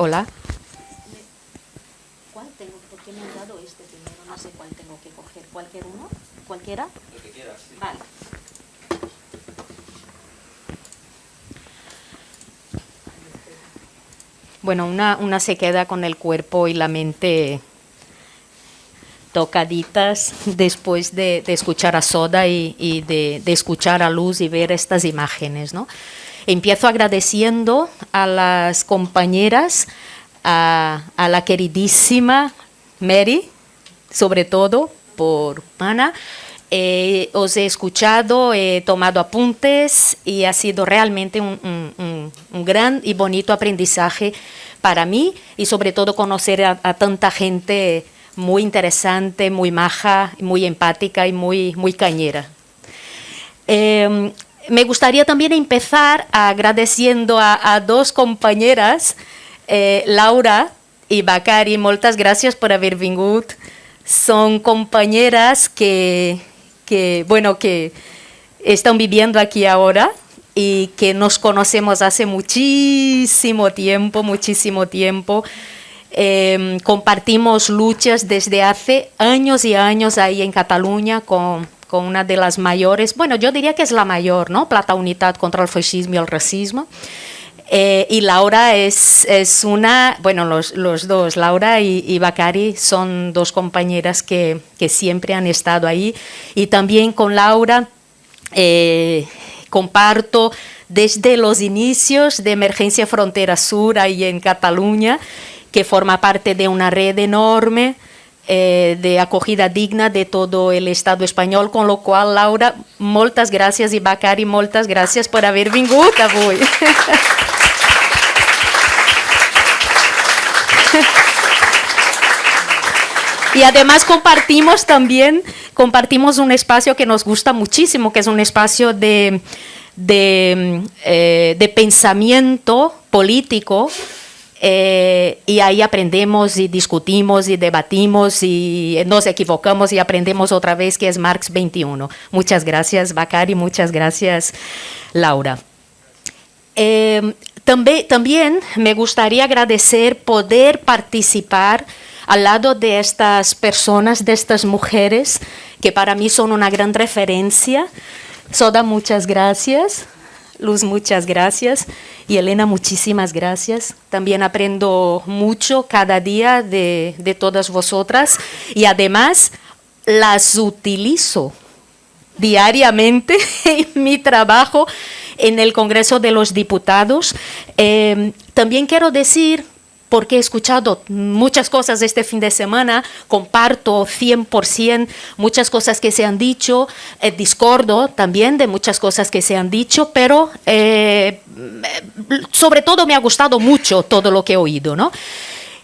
Hola. ¿Cuál tengo? ¿Por qué me han dado este primero? No sé cuál tengo que coger. ¿Cualquier uno? ¿Cualquiera? El que quieras. Sí. Vale. Bueno, una se queda con el cuerpo y la mente tocaditas después de escuchar a Soda y de escuchar a Luz y ver estas imágenes, ¿no? Empiezo agradeciendo a las compañeras, a la queridísima Mary, sobre todo por Ana. Os he escuchado, he tomado apuntes y ha sido realmente un gran y bonito aprendizaje para mí y sobre todo conocer a tanta gente muy interesante, muy maja, muy empática y muy cañera. Me gustaría también empezar agradeciendo a dos compañeras, Laura y Bacari, moltes gràcies por haber vingut. Son compañeras que están viviendo aquí ahora y que nos conocemos hace muchísimo tiempo. Compartimos luchas desde hace años y años ahí en Cataluña con una de las mayores, bueno, yo diría que es la mayor, ¿no? Plata Unitat contra el fascismo y el racismo. Y Laura es una, bueno, los dos, Laura y Bacari, son dos compañeras que siempre han estado ahí. Y también con Laura comparto desde los inicios de Emergencia Frontera Sur, ahí en Cataluña, que forma parte de una red enorme de acogida digna de todo el Estado español, con lo cual, Laura, moltes gràcies, i Bacari, moltes gràcies por haver vingut avui. Y además compartimos un espacio que nos gusta muchísimo, que es un espacio de pensamiento político, y ahí aprendemos y discutimos y debatimos y nos equivocamos y aprendemos otra vez, que es Marx 21. Muchas gracias, Bacari, muchas gracias, Laura. También me gustaría agradecer poder participar al lado de estas personas, de estas mujeres, que para mí son una gran referencia. Soda, muchas gracias. Luz, muchas gracias. Y Elena, muchísimas gracias. También aprendo mucho cada día de todas vosotras. Y además las utilizo diariamente en mi trabajo en el Congreso de los Diputados. También quiero decir, porque he escuchado muchas cosas este fin de semana, comparto 100% muchas cosas que se han dicho, discordo también de muchas cosas que se han dicho, pero sobre todo me ha gustado mucho todo lo que he oído, ¿no?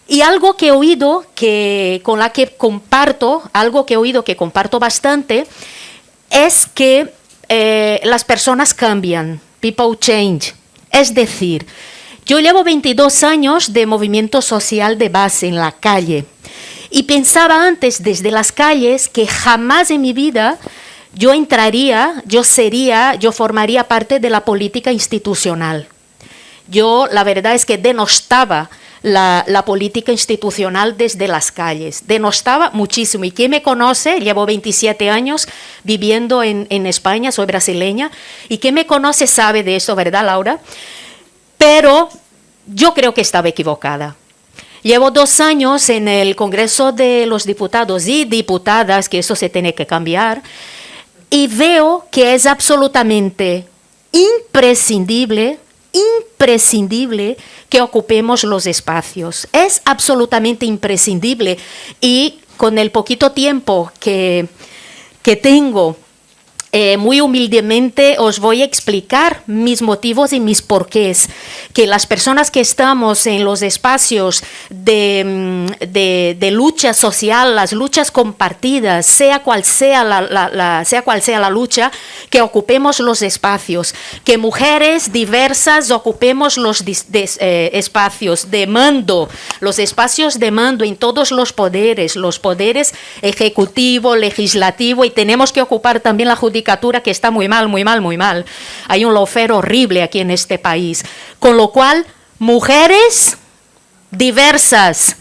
Y algo que he oído que comparto bastante, es que las personas cambian, people change, es decir, yo llevo 22 años de movimiento social de base en la calle y pensaba antes desde las calles que jamás en mi vida yo formaría parte de la política institucional. Yo la verdad es que denostaba la política institucional desde las calles, denostaba muchísimo. Y quien me conoce, llevo 27 años viviendo en España, soy brasileña, y quien me conoce sabe de eso, ¿verdad, Laura? Pero yo creo que estaba equivocada. Llevo 2 años en el Congreso de los Diputados y Diputadas, que eso se tiene que cambiar, y veo que es absolutamente imprescindible que ocupemos los espacios. Es absolutamente imprescindible. Y con el poquito tiempo que tengo, muy humildemente os voy a explicar mis motivos y mis porqués, que las personas que estamos en los espacios de lucha social, las luchas compartidas, sea cual sea la lucha, que ocupemos los espacios, que mujeres diversas ocupemos los espacios de mando, los espacios de mando en todos los poderes ejecutivo, legislativo, y tenemos que ocupar también la judicatura, que está muy mal. Hay un lawfare horrible aquí en este país. Con lo cual, mujeres diversas,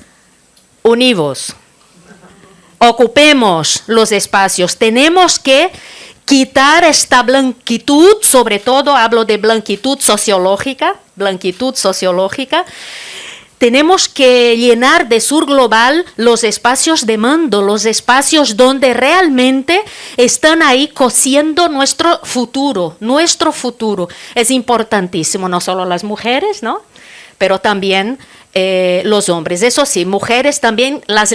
univos, ocupemos los espacios. Tenemos que quitar esta blanquitud, sobre todo hablo de blanquitud sociológica. tenemos que llenar de sur global los espacios de mando, los espacios donde realmente están ahí cosiendo nuestro futuro. Nuestro futuro es importantísimo, no solo las mujeres, ¿no? Pero también los hombres. Eso sí, mujeres también, las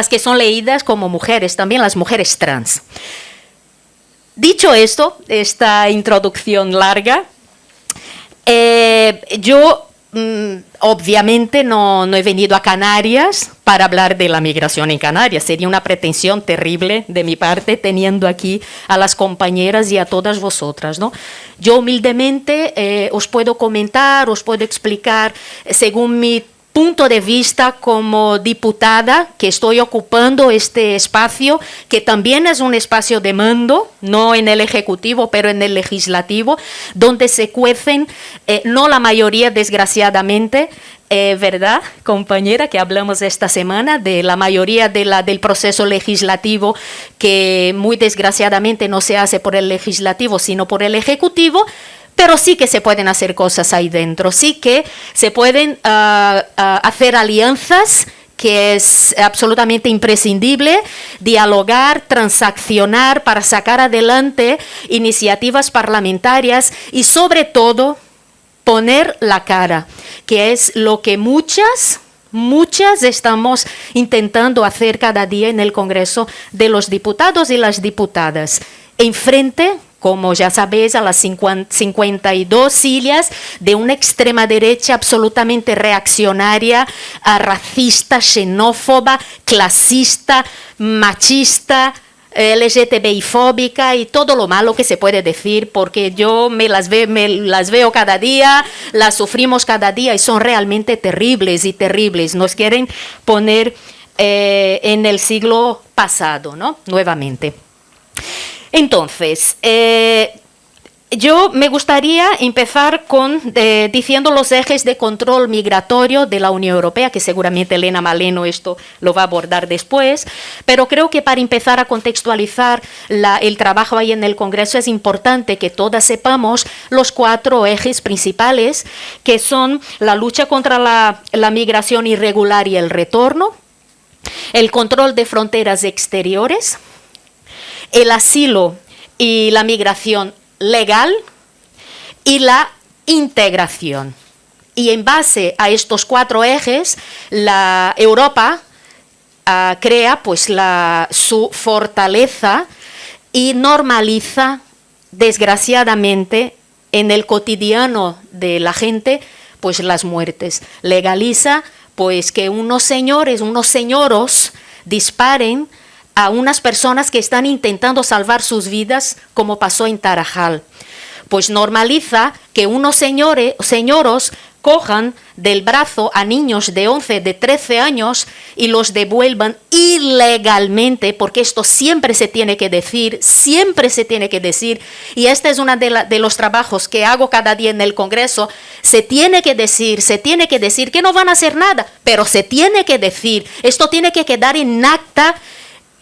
que son leídas como mujeres, también las mujeres trans. Dicho esto, esta introducción larga, yo obviamente no he venido a Canarias para hablar de la migración en Canarias. Sería una pretensión terrible de mi parte teniendo aquí a las compañeras y a todas vosotras, ¿no? Yo humildemente os puedo comentar, os puedo explicar según mi punto de vista como diputada que estoy ocupando este espacio, que también es un espacio de mando, no en el Ejecutivo, pero en el Legislativo, donde se cuecen, no la mayoría desgraciadamente, ¿verdad, compañera? Que hablamos esta semana de la mayoría del proceso legislativo que muy desgraciadamente no se hace por el Legislativo, sino por el Ejecutivo. Pero sí que se pueden hacer cosas ahí dentro, sí que se pueden hacer alianzas, que es absolutamente imprescindible, dialogar, transaccionar para sacar adelante iniciativas parlamentarias y sobre todo poner la cara, que es lo que muchas estamos intentando hacer cada día en el Congreso de los Diputados y las Diputadas. Enfrente, como ya sabéis, a las 52 sillas de una extrema derecha absolutamente reaccionaria, racista, xenófoba, clasista, machista, LGTBI-fóbica y todo lo malo que se puede decir, porque yo me las veo cada día, las sufrimos cada día y son realmente terribles y terribles. Nos quieren poner en el siglo pasado, ¿no? Nuevamente. Entonces, yo me gustaría empezar diciendo los ejes de control migratorio de la Unión Europea, que seguramente Elena Maleno esto lo va a abordar después, pero creo que para empezar a contextualizar el trabajo ahí en el Congreso es importante que todas sepamos los 4 ejes principales, que son la lucha contra la migración irregular y el retorno, el control de fronteras exteriores, el asilo y la migración legal y la integración. Y en base a estos 4 ejes, la Europa crea pues su fortaleza y normaliza, desgraciadamente, en el cotidiano de la gente, pues las muertes. Legaliza pues que unos señoros disparen a unas personas que están intentando salvar sus vidas, como pasó en Tarajal. Pues normaliza que unos señoros cojan del brazo a niños de 11, de 13 años y los devuelvan ilegalmente, porque esto siempre se tiene que decir, y este es uno de los trabajos que hago cada día en el Congreso. Se tiene que decir que no van a hacer nada, pero se tiene que decir, esto tiene que quedar en acta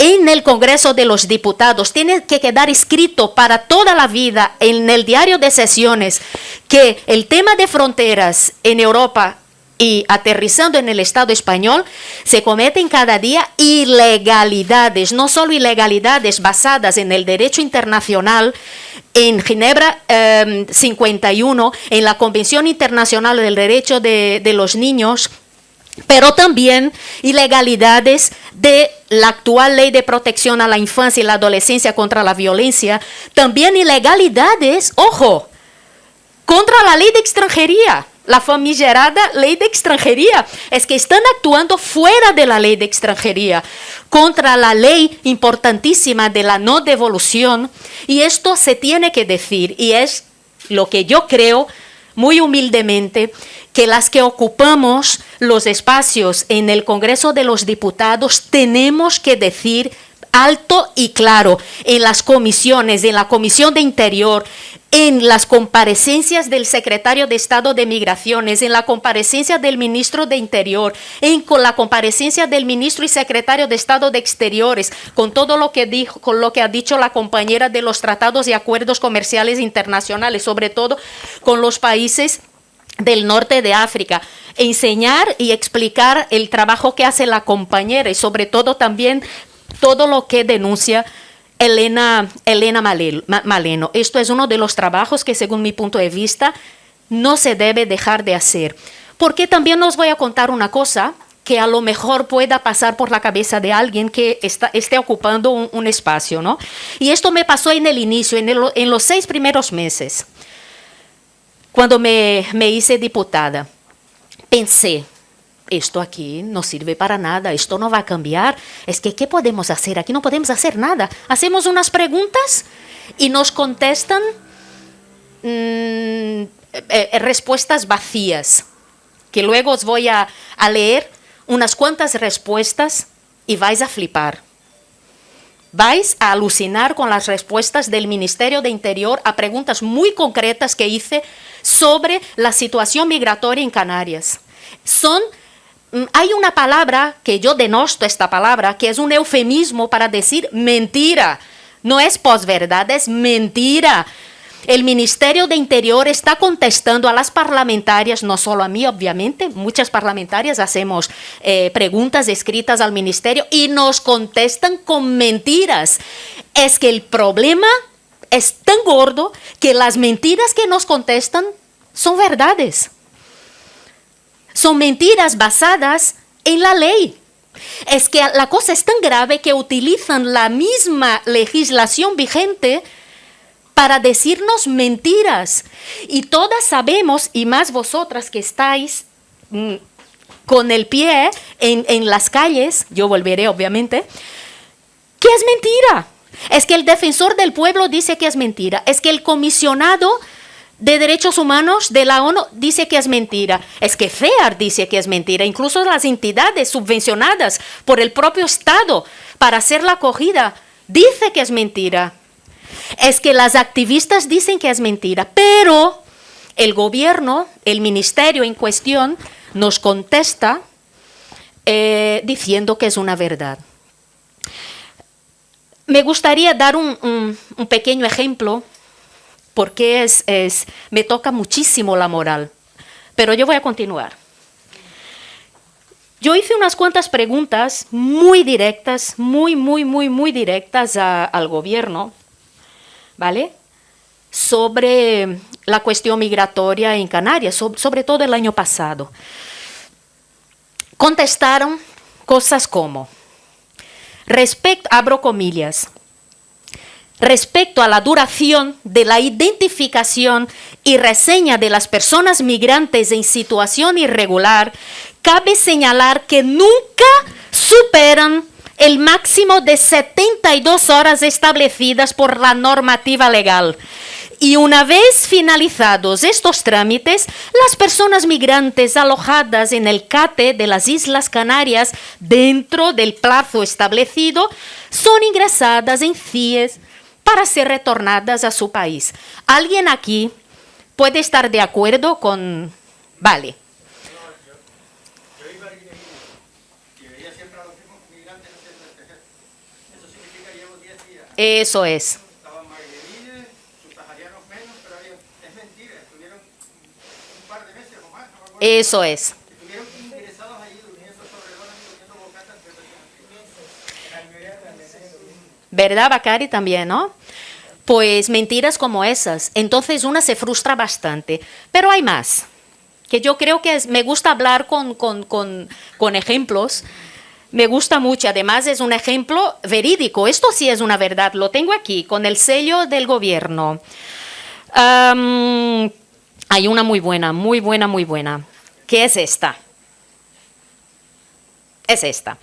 en el Congreso de los Diputados, tiene que quedar escrito para toda la vida en el diario de sesiones que el tema de fronteras en Europa y aterrizando en el Estado español se cometen cada día ilegalidades, no solo ilegalidades basadas en el derecho internacional, en Ginebra 51, en la Convención Internacional del Derecho de los Niños, pero también ilegalidades de la actual Ley de Protección a la Infancia y la Adolescencia contra la Violencia, también ilegalidades, ojo, contra la Ley de Extranjería, la famigerada Ley de Extranjería. Es que están actuando fuera de la Ley de Extranjería, contra la ley importantísima de la no devolución, y esto se tiene que decir, y es lo que yo creo muy humildemente, que las que ocupamos los espacios en el Congreso de los Diputados tenemos que decir alto y claro en las comisiones, en la Comisión de Interior, en las comparecencias del Secretario de Estado de Migraciones, en la comparecencia del Ministro de Interior, con la comparecencia del Ministro y Secretario de Estado de Exteriores, con todo lo que con lo que ha dicho la compañera de los tratados y acuerdos comerciales internacionales, sobre todo con los países del norte de África, enseñar y explicar el trabajo que hace la compañera y sobre todo también todo lo que denuncia Elena Maleno. Esto es uno de los trabajos que, según mi punto de vista, no se debe dejar de hacer. Porque también os voy a contar una cosa que a lo mejor pueda pasar por la cabeza de alguien que esté ocupando un espacio, ¿no? Y esto me pasó en el inicio, en los 6 primeros meses, cuando me hice diputada. Pensé, esto aquí no sirve para nada, esto no va a cambiar. Es que, ¿qué podemos hacer? Aquí no podemos hacer nada. Hacemos unas preguntas y nos contestan respuestas vacías, que luego os voy a leer unas cuantas respuestas y vais a flipar. Vais a alucinar con las respuestas del Ministerio de Interior a preguntas muy concretas que hice sobre la situación migratoria en Canarias. Hay una palabra que yo denosto, esta palabra, que es un eufemismo para decir mentira. No es posverdad, es mentira. El Ministerio de Interior está contestando a las parlamentarias, no solo a mí, obviamente, muchas parlamentarias hacemos preguntas escritas al Ministerio y nos contestan con mentiras. Es que el problema es tan gordo que las mentiras que nos contestan son verdades. Son mentiras basadas en la ley. Es que la cosa es tan grave que utilizan la misma legislación vigente para decirnos mentiras. Y todas sabemos, y más vosotras que estáis con el pie en las calles, yo volveré obviamente, que es mentira. Es que el defensor del pueblo dice que es mentira. Es que el comisionado de Derechos Humanos de la ONU dice que es mentira. Es que FEAR dice que es mentira. Incluso las entidades subvencionadas por el propio Estado para hacer la acogida dice que es mentira. Es que las activistas dicen que es mentira, pero el gobierno, el ministerio en cuestión, nos contesta diciendo que es una verdad. Me gustaría dar un pequeño ejemplo, porque me toca muchísimo la moral, pero yo voy a continuar. Yo hice unas cuantas preguntas muy directas, muy directas al gobierno, ¿vale? Sobre la cuestión migratoria en Canarias, sobre todo el año pasado. Contestaron cosas como, abro comillas, respecto a la duración de la identificación y reseña de las personas migrantes en situación irregular, cabe señalar que nunca superan el máximo de 72 horas establecidas por la normativa legal. Y una vez finalizados estos trámites, las personas migrantes alojadas en el CATE de las Islas Canarias dentro del plazo establecido son ingresadas en CIES para ser retornadas a su país. ¿Alguien aquí puede estar de acuerdo con... Vale. Eso es. Eso es. ¿Verdad, Bacari? También, ¿no? Pues mentiras como esas. Entonces una se frustra bastante. Pero hay más, que yo creo que me gusta hablar con ejemplos. Me gusta mucho. Además es un ejemplo verídico. Esto sí es una verdad. Lo tengo aquí, con el sello del gobierno. Hay una muy buena, que es esta. Es esta.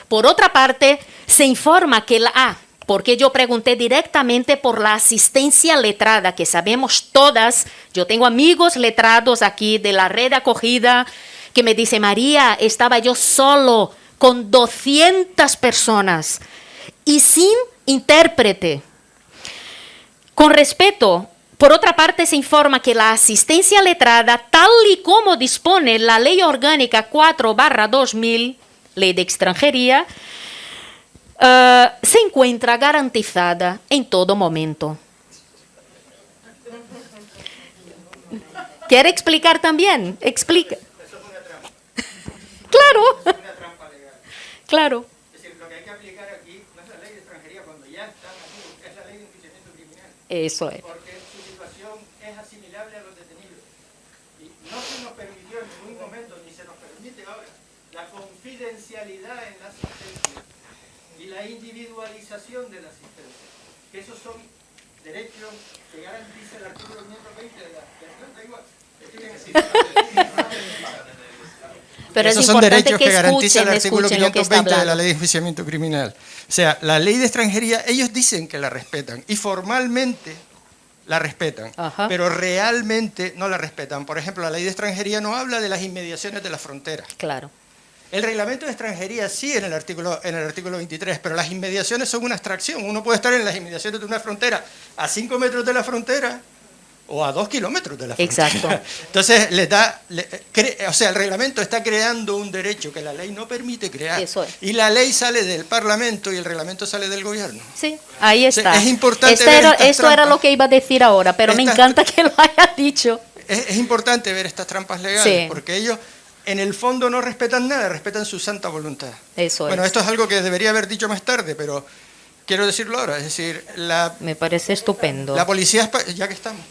Por otra parte, se informa que porque yo pregunté directamente por la asistencia letrada, que sabemos todas, yo tengo amigos letrados aquí de la red de acogida, que me dice, María, estaba yo solo con 200 personas y sin intérprete. Con respeto, por otra parte, se informa que la asistencia letrada, tal y como dispone la Ley Orgánica 4/2000, Ley de Extranjería, se encuentra garantizada en todo momento. ¿Quiere explicar también? Explica. Eso es una trampa. Claro. Es una trampa legal. Claro. Es decir, lo que hay que aplicar aquí no es la ley de extranjería cuando ya están aquí, es la ley de enjuiciamiento criminal. Eso es. Porque su situación es asimilable a los detenidos. Y no se nos permitió en ningún momento, ni se nos permite ahora, la confidencialidad en la asistencia y la individualización de la asistencia. Que esos son derechos que garantiza el artículo 520 de la da igual. Pero esos es son importante derechos que garantiza el escuchen artículo lo que está 520 de la hablando. ley de enjuiciamiento criminal. O sea, la ley de extranjería, ellos dicen que la respetan y formalmente la respetan, Ajá. pero realmente no la respetan. Por ejemplo, la ley de extranjería no habla de las inmediaciones de la frontera. Claro. El reglamento de extranjería sí en el artículo 23, pero las inmediaciones son una abstracción. Uno puede estar en las inmediaciones de una frontera a 5 metros de la frontera o a 2 kilómetros de la frontera. Exacto. Entonces, o sea, el reglamento está creando un derecho que la ley no permite crear. Eso es. Y la ley sale del Parlamento y el reglamento sale del gobierno. Sí, ahí está. Es importante Esto ver era, estas esto era trampas. lo que iba a decir ahora, pero me Estas- encanta que lo haya dicho. Es importante ver estas trampas legales, Sí. porque ellos en el fondo no respetan nada, respetan su santa voluntad. Eso Bueno, es. esto es algo que debería haber dicho más tarde, pero quiero decirlo ahora. Es decir, Me parece estupendo. la policía, ya que estamos,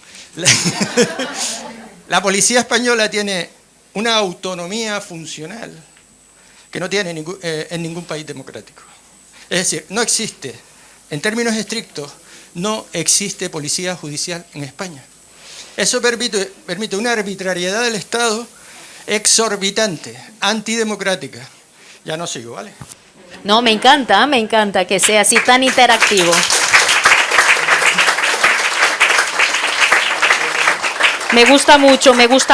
la policía española tiene una autonomía funcional que no tiene en ningún país democrático. Es decir, no existe, en términos estrictos, no existe policía judicial en España. Eso permite una arbitrariedad del Estado exorbitante, antidemocrática. Ya no sigo, ¿vale? No, me encanta que sea así tan interactivo. Me gusta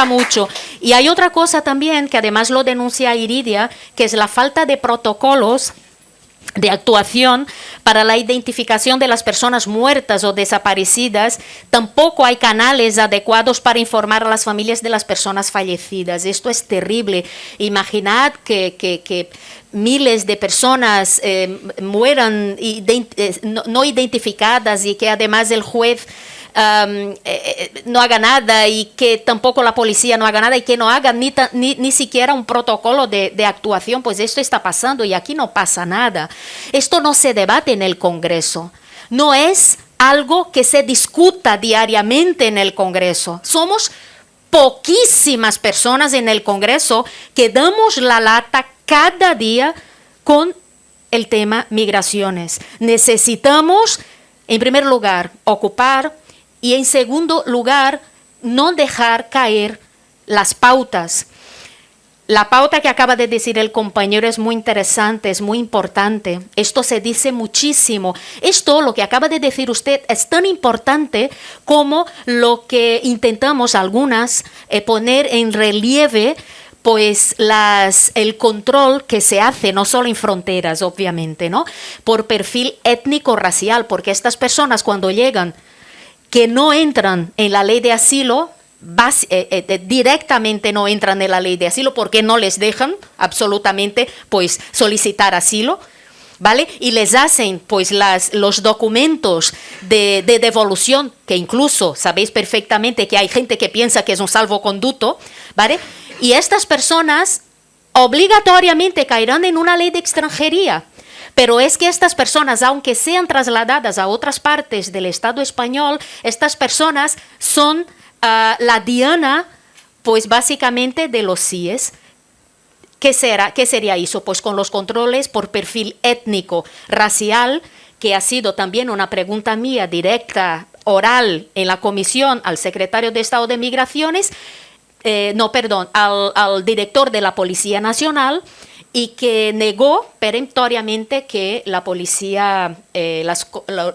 mucho. Y hay otra cosa también que además lo denuncia Iridia, que es la falta de protocolos de actuación para la identificación de las personas muertas o desaparecidas. Tampoco hay canales adecuados para informar a las familias de las personas fallecidas. Esto es terrible. Imaginad que miles de personas mueran no identificadas y que además el juez no haga nada y que tampoco la policía no haga nada y que no haga ni siquiera un protocolo de actuación. Pues esto está pasando y aquí no pasa nada. Esto no se debate en el Congreso. No es algo que se discuta diariamente en el Congreso. Somos poquísimas personas en el Congreso que damos la lata cada día con el tema migraciones. Necesitamos, en primer lugar, ocupar y en segundo lugar, no dejar caer las pautas. La pauta que acaba de decir el compañero es muy interesante, es muy importante. Esto se dice muchísimo. Esto, lo que acaba de decir usted, es tan importante como lo que intentamos algunas poner en relieve, pues el control que se hace, no solo en fronteras, obviamente, ¿no? Por perfil étnico-racial, porque estas personas cuando llegan, que no entran en la ley de asilo, directamente no entran en la ley de asilo porque no les dejan absolutamente pues solicitar asilo, ¿vale? Y les hacen pues los documentos de devolución, que incluso sabéis perfectamente que hay gente que piensa que es un salvoconducto, ¿vale? Y estas personas obligatoriamente caerán en una ley de extranjería. Pero es que estas personas, aunque sean trasladadas a otras partes del Estado español, estas personas son la diana, pues básicamente de los CIES. ¿Qué sería eso? Pues con los controles por perfil étnico, racial, que ha sido también una pregunta mía directa, oral, en la comisión al secretario de Estado de Migraciones, al director de la Policía Nacional, y que negó peremptoriamente que la policía,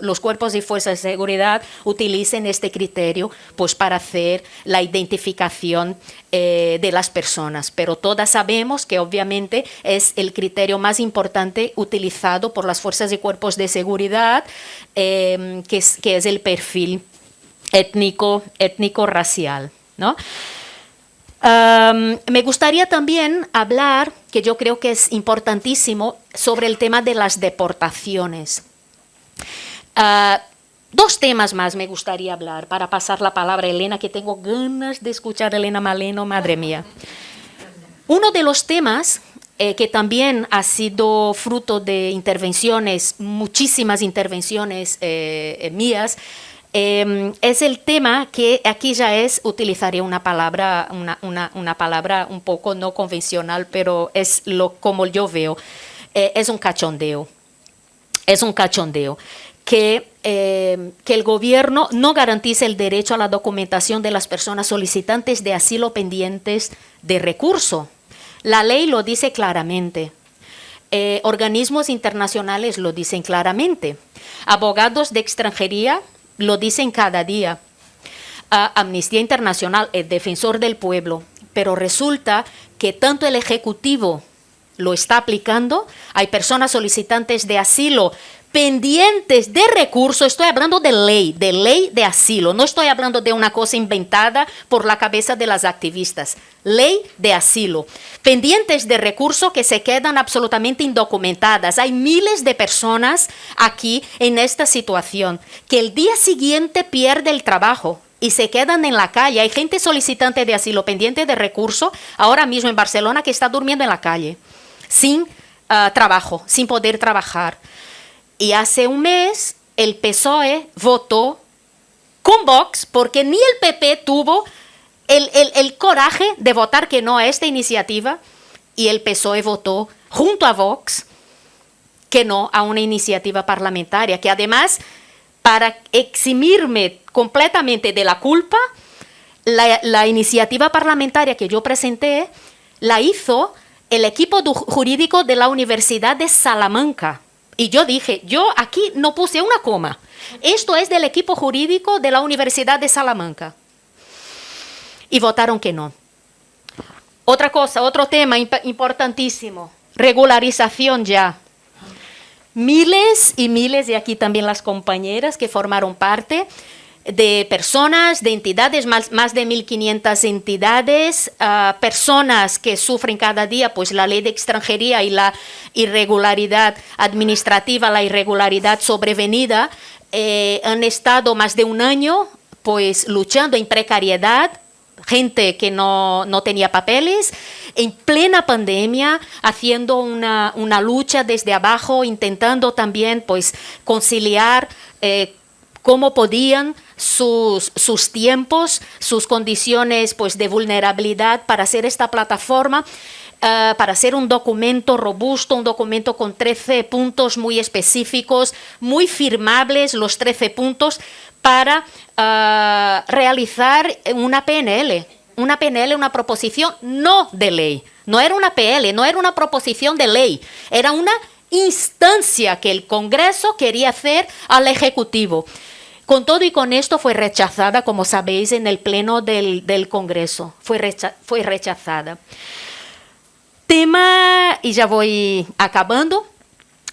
los cuerpos y fuerzas de seguridad utilicen este criterio pues, para hacer la identificación de las personas. Pero todas sabemos que obviamente es el criterio más importante utilizado por las fuerzas y cuerpos de seguridad, que es el perfil étnico-racial, ¿no? Me gustaría también hablar, que yo creo que es importantísimo, sobre el tema de las deportaciones. Dos temas más me gustaría hablar para pasar la palabra a Elena, que tengo ganas de escuchar a Elena Maleno, madre mía. Uno de los temas que también ha sido fruto de intervenciones, muchísimas intervenciones mías, es el tema que aquí ya utilizaré una palabra un poco no convencional, pero es como yo veo, es un cachondeo. Es un cachondeo que el gobierno no garantice el derecho a la documentación de las personas solicitantes de asilo pendientes de recurso. La ley lo dice claramente. Organismos internacionales lo dicen claramente. Abogados de extranjería lo dicen cada día. Amnistía Internacional, el Defensor del Pueblo. Pero resulta que tanto el Ejecutivo lo está aplicando, hay personas solicitantes de asilo pendientes de recurso. Estoy hablando de ley de asilo, no estoy hablando de una cosa inventada por la cabeza de las activistas. Ley de asilo, pendientes de recurso que se quedan absolutamente indocumentadas. Hay miles de personas aquí en esta situación que el día siguiente pierde el trabajo y se quedan en la calle. Hay gente solicitante de asilo pendiente de recurso ahora mismo en Barcelona que está durmiendo en la calle sin trabajo, sin poder trabajar. Y hace un mes el PSOE votó con Vox porque ni el PP tuvo el coraje de votar que no a esta iniciativa y el PSOE votó junto a Vox que no a una iniciativa parlamentaria que además, para eximirme completamente de la culpa, la iniciativa parlamentaria que yo presenté la hizo el equipo jurídico de la Universidad de Salamanca. Y yo dije, yo aquí no puse una coma. Esto es del equipo jurídico de la Universidad de Salamanca. Y votaron que no. Otra cosa, otro tema importantísimo. Regularización ya. Miles y miles, y aquí también las compañeras que formaron parte, de personas, de entidades, más de 1.500 entidades, personas que sufren cada día pues la ley de extranjería y la irregularidad administrativa, la irregularidad sobrevenida, han estado más de un año pues luchando en precariedad, gente que no tenía papeles, en plena pandemia, haciendo una lucha desde abajo, intentando también pues conciliar cómo podían sus tiempos, sus condiciones pues, de vulnerabilidad para hacer esta plataforma, para hacer un documento robusto, un documento con 13 puntos muy específicos, muy firmables los 13 puntos, para realizar una PNL, una proposición no de ley. No era una PL, no era una proposición de ley, era una instancia que el Congreso quería hacer al Ejecutivo. Con todo y con esto fue rechazada, como sabéis, en el pleno del Congreso. Fue rechazada. Tema, y ya voy acabando,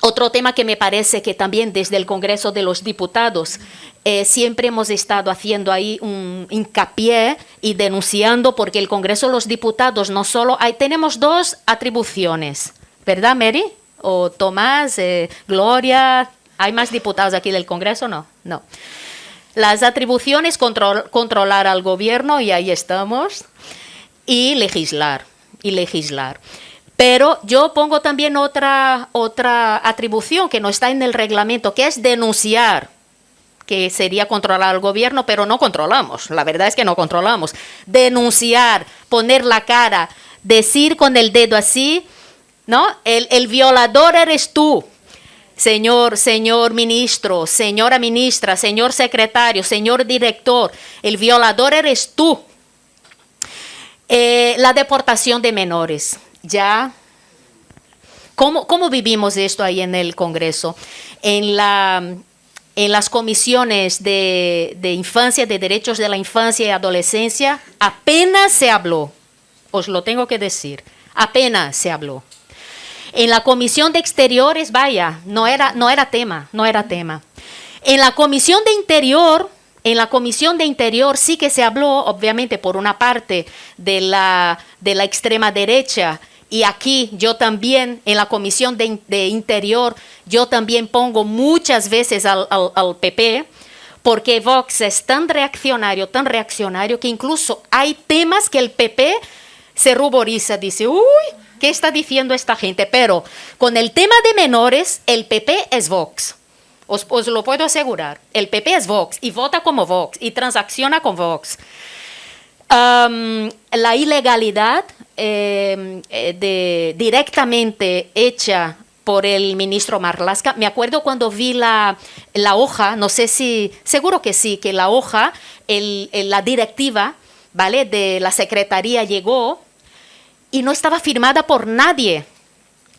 otro tema que me parece que también desde el Congreso de los Diputados siempre hemos estado haciendo ahí un hincapié y denunciando, porque el Congreso de los Diputados no solo tenemos dos atribuciones, ¿verdad, Mary? O Tomás, Gloria, ¿hay más diputados aquí del Congreso? No. Las atribuciones, controlar al gobierno, y ahí estamos, y legislar. Pero yo pongo también otra atribución que no está en el reglamento, que es denunciar, que sería controlar al gobierno, pero no controlamos. La verdad es que no controlamos. Denunciar, poner la cara, decir con el dedo así, ¿no? El violador eres tú. Señor ministro, señora ministra, señor secretario, señor director, el violador eres tú. La deportación de menores. Ya, ¿cómo vivimos esto ahí en el Congreso? En las comisiones de infancia, de derechos de la infancia y adolescencia, apenas se habló. Os lo tengo que decir, apenas se habló. En la Comisión de Exteriores, vaya, no era tema. En la Comisión de Interior sí que se habló, obviamente, por una parte de la extrema derecha, y aquí yo también, en la Comisión de Interior, yo también pongo muchas veces al PP, porque Vox es tan reaccionario, que incluso hay temas que el PP se ruboriza, dice, uy, ¿qué está diciendo esta gente? Pero con el tema de menores, el PP es Vox. Os lo puedo asegurar. El PP es Vox y vota como Vox y transacciona con Vox. La ilegalidad directamente hecha por el ministro Marlaska. Me acuerdo cuando vi la hoja, no sé si, seguro que sí, que la hoja, la directiva, ¿vale?, de la secretaría llegó y no estaba firmada por nadie.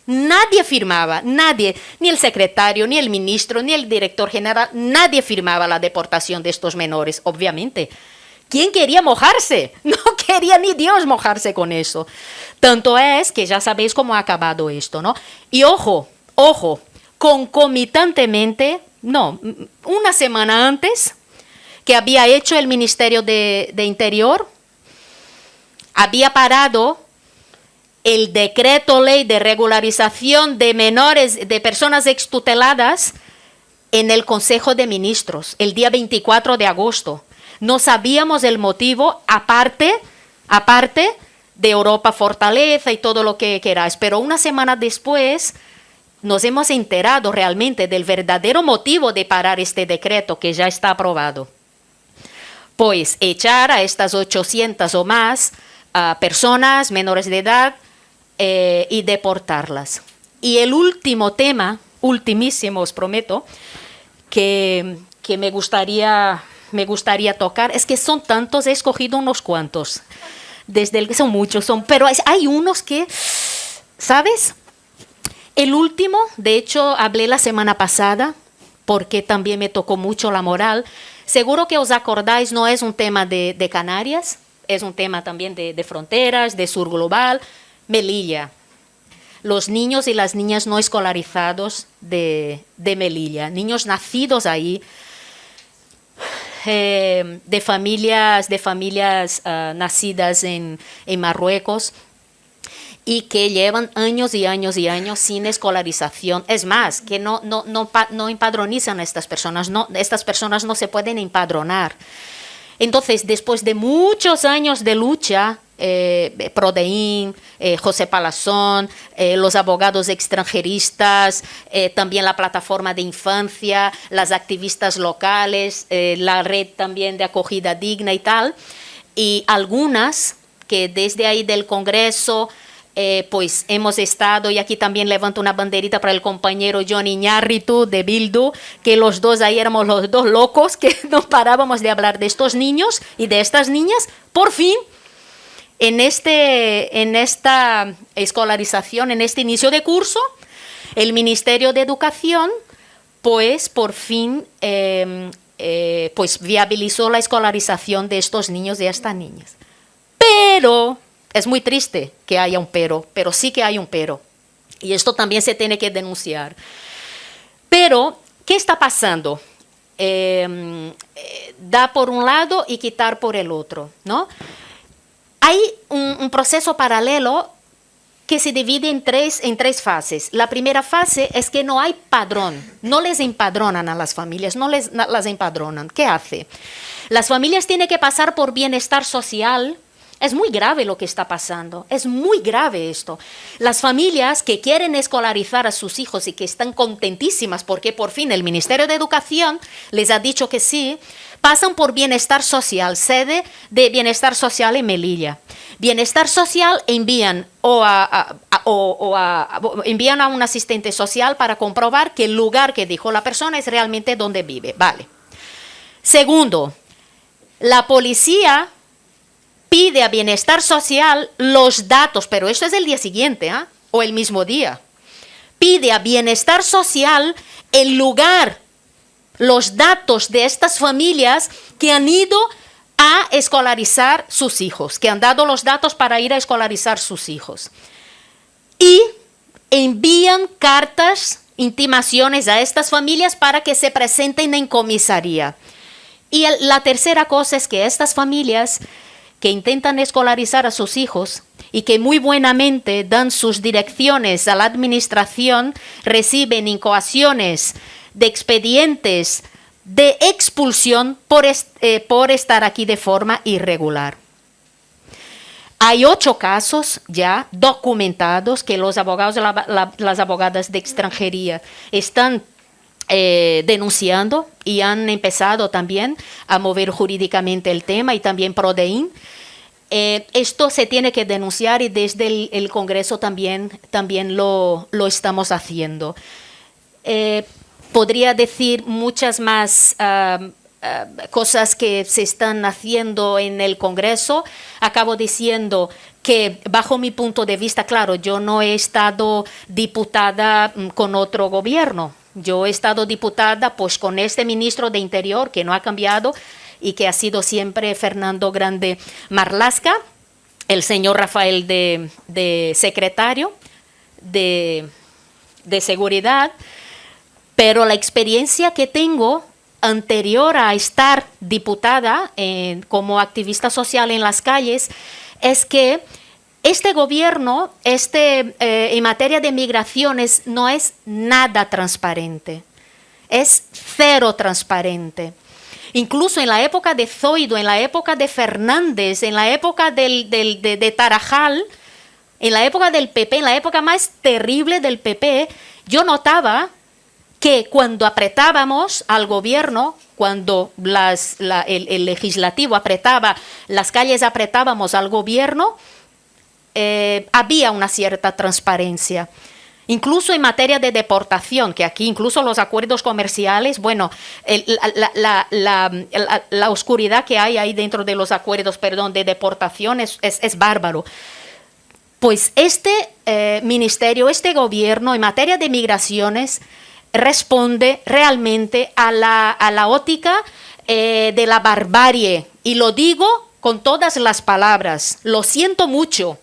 Nadie firmaba, nadie, ni el secretario, ni el ministro, ni el director general, nadie firmaba la deportación de estos menores, obviamente. ¿Quién quería mojarse? No quería ni Dios mojarse con eso. Tanto es que ya sabéis cómo ha acabado esto, ¿no? Y ojo, concomitantemente, no, una semana antes, que había hecho el Ministerio de Interior, había parado el decreto ley de regularización de menores, de personas extuteladas, en el Consejo de Ministros, el día 24 de agosto. No sabíamos el motivo, aparte de Europa Fortaleza y todo lo que queráis. Pero una semana después nos hemos enterado realmente del verdadero motivo de parar este decreto que ya está aprobado. Pues echar a estas 800 o más personas menores de edad y deportarlas. Y el último tema, ultimísimo, os prometo, que me gustaría tocar, es que son tantos, he escogido unos cuantos, son muchos, pero hay unos que, ¿sabes? El último, de hecho, hablé la semana pasada, porque también me tocó mucho la moral. Seguro que os acordáis, no es un tema de Canarias, es un tema también de fronteras, de sur global, Melilla. Los niños y las niñas no escolarizados de Melilla, niños nacidos ahí, de familias nacidas en Marruecos y que llevan años y años y años sin escolarización. Es más, que no empadronizan a estas personas no se pueden empadronar. Entonces, después de muchos años de lucha, Prodeín, José Palazón, los abogados extranjeristas, también la plataforma de infancia, las activistas locales, la red también de acogida digna y tal, y algunas que desde ahí del Congreso pues hemos estado, y aquí también levanto una banderita para el compañero Johnny Iñárritu de Bildu, que los dos ahí éramos los dos locos que no parábamos de hablar de estos niños y de estas niñas. Por fin, en esta escolarización, en este inicio de curso, el Ministerio de Educación, pues por fin pues viabilizó la escolarización de estos niños y estas niñas. Pero es muy triste que haya un pero sí que hay un pero. Y esto también se tiene que denunciar. Pero, ¿qué está pasando? Da por un lado y quitar por el otro, ¿no? Hay un proceso paralelo que se divide en tres fases. La primera fase es que no hay padrón, no les empadronan a las familias, no las empadronan. ¿Qué hace? Las familias tienen que pasar por bienestar social. Es muy grave lo que está pasando, es muy grave esto. Las familias que quieren escolarizar a sus hijos y que están contentísimas porque por fin el Ministerio de Educación les ha dicho que sí, pasan por Bienestar Social, sede de Bienestar Social en Melilla. Bienestar Social envían envían a un asistente social para comprobar que el lugar que dijo la persona es realmente donde vive. Vale. Segundo, la policía pide a Bienestar Social los datos, pero eso es el día siguiente, o el mismo día. Pide a Bienestar Social el lugar, los datos de estas familias que han ido a escolarizar sus hijos, que han dado los datos para ir a escolarizar sus hijos. Y envían cartas, intimaciones a estas familias para que se presenten en comisaría. Y la tercera cosa es que estas familias que intentan escolarizar a sus hijos y que muy buenamente dan sus direcciones a la administración, reciben incoaciones de expedientes de expulsión por estar aquí de forma irregular. Hay 8 casos ya documentados que los abogados, las abogadas de extranjería están denunciando y han empezado también a mover jurídicamente el tema, y también Prodein. Esto se tiene que denunciar y desde el Congreso también lo estamos haciendo. Podría decir muchas más cosas que se están haciendo en el Congreso. Acabo diciendo que, bajo mi punto de vista, claro, yo no he estado diputada con otro gobierno. Yo he estado diputada pues con este ministro de Interior, que no ha cambiado y que ha sido siempre Fernando Grande Marlaska, el señor Rafael de secretario de Seguridad. Pero la experiencia que tengo anterior a estar diputada como activista social en las calles es que este gobierno en materia de migraciones no es nada transparente, es cero transparente. Incluso en la época de Zoido, en la época de Fernández, en la época de Tarajal, en la época del PP, en la época más terrible del PP, yo notaba que cuando apretábamos al gobierno, cuando el legislativo apretaba, las calles apretábamos al gobierno, había una cierta transparencia. Incluso en materia de deportación, que aquí incluso los acuerdos comerciales, bueno, la oscuridad que hay ahí dentro de los acuerdos, de deportación es bárbaro. Pues este ministerio, este gobierno en materia de migraciones responde realmente a la óptica de la barbarie. Y lo digo con todas las palabras, lo siento mucho.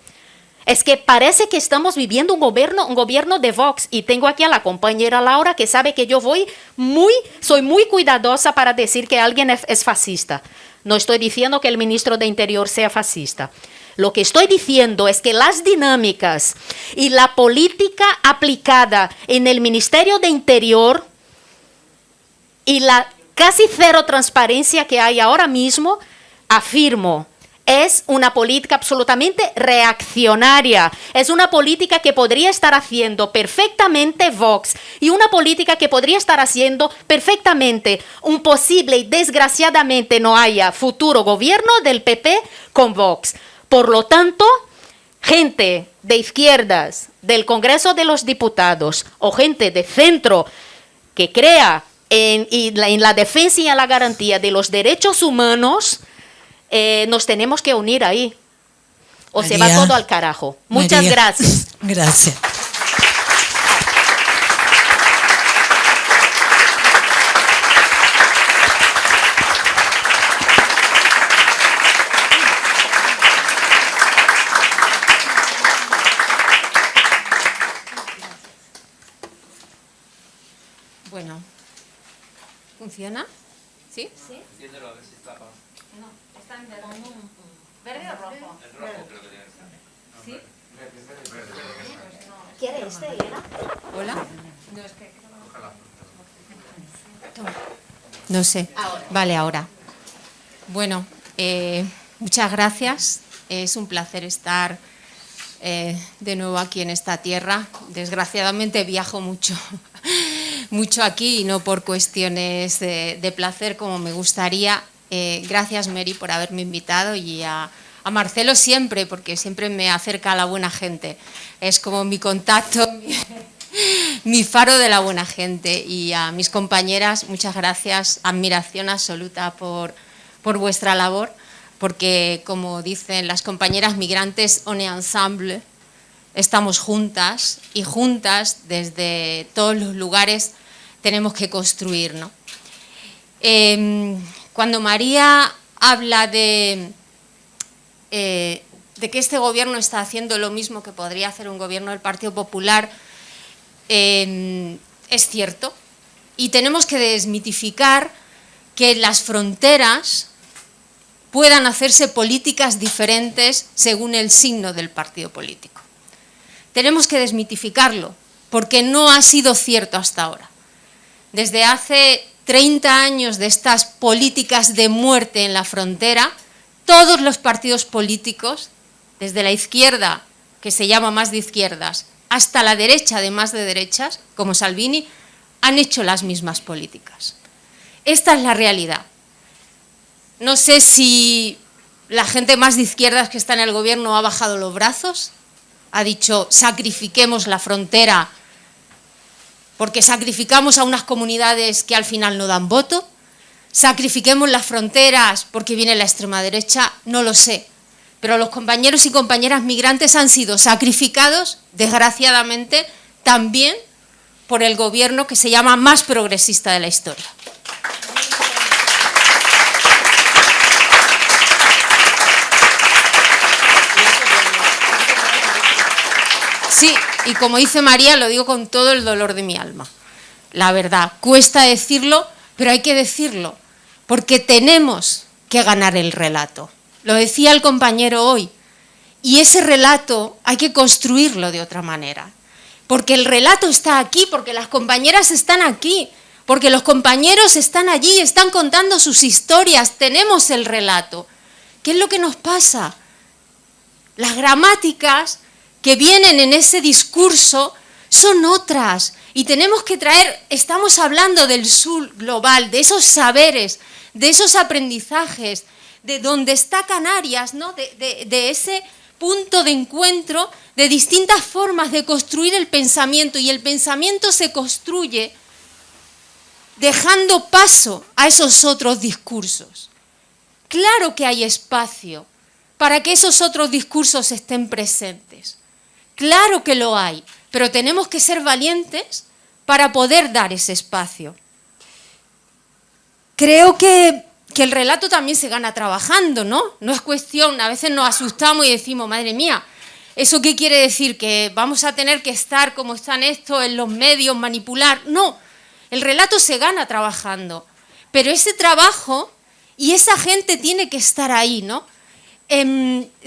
Es que parece que estamos viviendo un gobierno de Vox, y tengo aquí a la compañera Laura, que sabe que yo soy muy cuidadosa para decir que alguien es fascista. No estoy diciendo que el ministro de Interior sea fascista. Lo que estoy diciendo es que las dinámicas y la política aplicada en el Ministerio de Interior y la casi cero transparencia que hay ahora mismo, afirmo, es una política absolutamente reaccionaria. Es una política que podría estar haciendo perfectamente Vox, y una política que podría estar haciendo perfectamente un posible y desgraciadamente no haya futuro gobierno del PP con Vox. Por lo tanto, gente de izquierdas, del Congreso de los Diputados, o gente de centro que crea en la defensa y en la garantía de los derechos humanos, nos tenemos que unir ahí, o se va todo al carajo. Muchas gracias. Gracias. Bueno, ¿funciona? ¿Sí? ¿Sí? Enciéndelo a ver si está apagado. No, está en verde o rojo. El rojo creo que tiene que estar. ¿Sí? Verde. ¿Quiere Elena? ¿Hola? No sé. Ahora. Vale, ahora. Bueno, muchas gracias. Es un placer estar de nuevo aquí en esta tierra. Desgraciadamente viajo mucho aquí, y no por cuestiones de placer como me gustaría. Gracias, Mary, por haberme invitado, y a Marcelo siempre, porque siempre me acerca a la buena gente. Es como mi contacto, mi faro de la buena gente. Y a mis compañeras, muchas gracias, admiración absoluta por vuestra labor, porque, como dicen las compañeras migrantes, on est ensemble, estamos juntas, y juntas desde todos los lugares tenemos que construir, ¿no? Cuando María habla de que este gobierno está haciendo lo mismo que podría hacer un gobierno del Partido Popular, es cierto, y tenemos que desmitificar que las fronteras puedan hacerse políticas diferentes según el signo del partido político. Tenemos que desmitificarlo, porque no ha sido cierto hasta ahora. Desde hace 30 años de estas políticas de muerte en la frontera, todos los partidos políticos, desde la izquierda, que se llama más de izquierdas, hasta la derecha de más de derechas, como Salvini, han hecho las mismas políticas. Esta es la realidad. No sé si la gente más de izquierdas que está en el gobierno ha bajado los brazos, ha dicho sacrifiquemos la frontera porque sacrificamos a unas comunidades que al final no dan voto, sacrifiquemos las fronteras porque viene la extrema derecha, no lo sé. Pero los compañeros y compañeras migrantes han sido sacrificados, desgraciadamente, también por el gobierno que se llama más progresista de la historia. Sí, y como dice María, lo digo con todo el dolor de mi alma. La verdad, cuesta decirlo, pero hay que decirlo, porque tenemos que ganar el relato. Lo decía el compañero hoy, y ese relato hay que construirlo de otra manera. Porque el relato está aquí, porque las compañeras están aquí, porque los compañeros están allí, están contando sus historias, tenemos el relato. ¿Qué es lo que nos pasa? Las gramáticas que vienen en ese discurso son otras y tenemos que traer, estamos hablando del sur global, de esos saberes, de esos aprendizajes, de donde está Canarias, ¿no? de ese punto de encuentro de distintas formas de construir el pensamiento, y el pensamiento se construye dejando paso a esos otros discursos. Claro que hay espacio para que esos otros discursos estén presentes. Claro que lo hay, pero tenemos que ser valientes para poder dar ese espacio. Creo que el relato también se gana trabajando, ¿no? No es cuestión, a veces nos asustamos y decimos, madre mía, ¿eso qué quiere decir? ¿Que vamos a tener que estar como están estos en los medios, manipular? No, el relato se gana trabajando, pero ese trabajo y esa gente tiene que estar ahí, ¿no?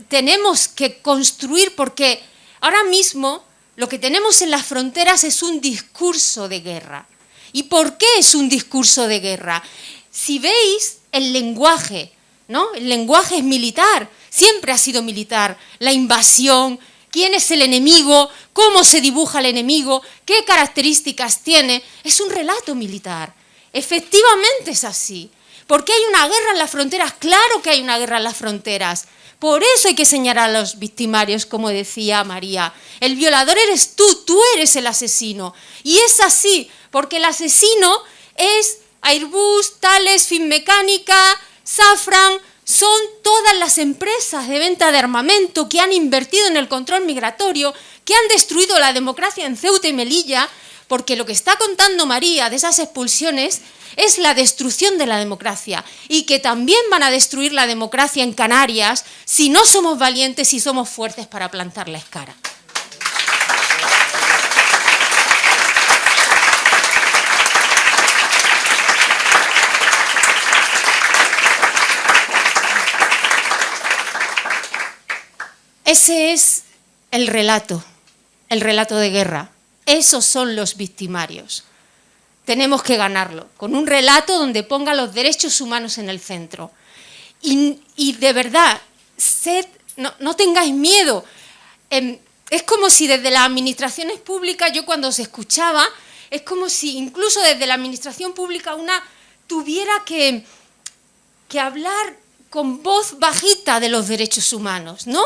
Tenemos que construir, porque ahora mismo lo que tenemos en las fronteras es un discurso de guerra. ¿Y por qué es un discurso de guerra? Si veis el lenguaje, ¿no? El lenguaje es militar, siempre ha sido militar. La invasión, quién es el enemigo, cómo se dibuja el enemigo, qué características tiene, es un relato militar. Efectivamente es así. ¿Por qué hay una guerra en las fronteras? Claro que hay una guerra en las fronteras. Por eso hay que señalar a los victimarios, como decía María. El violador eres tú eres el asesino. Y es así, porque el asesino es Airbus, Thales, Finmecánica, Safran, son todas las empresas de venta de armamento que han invertido en el control migratorio, que han destruido la democracia en Ceuta y Melilla, porque lo que está contando María de esas expulsiones es la destrucción de la democracia, y que también van a destruir la democracia en Canarias si no somos valientes y somos fuertes para plantarles cara. Ese es el relato de guerra. Esos son los victimarios. Tenemos que ganarlo, con un relato donde ponga los derechos humanos en el centro. Y de verdad, no tengáis miedo. Es como si desde las administraciones públicas, yo cuando os escuchaba, es como si incluso desde la administración pública una tuviera que hablar con voz bajita de los derechos humanos, ¿no?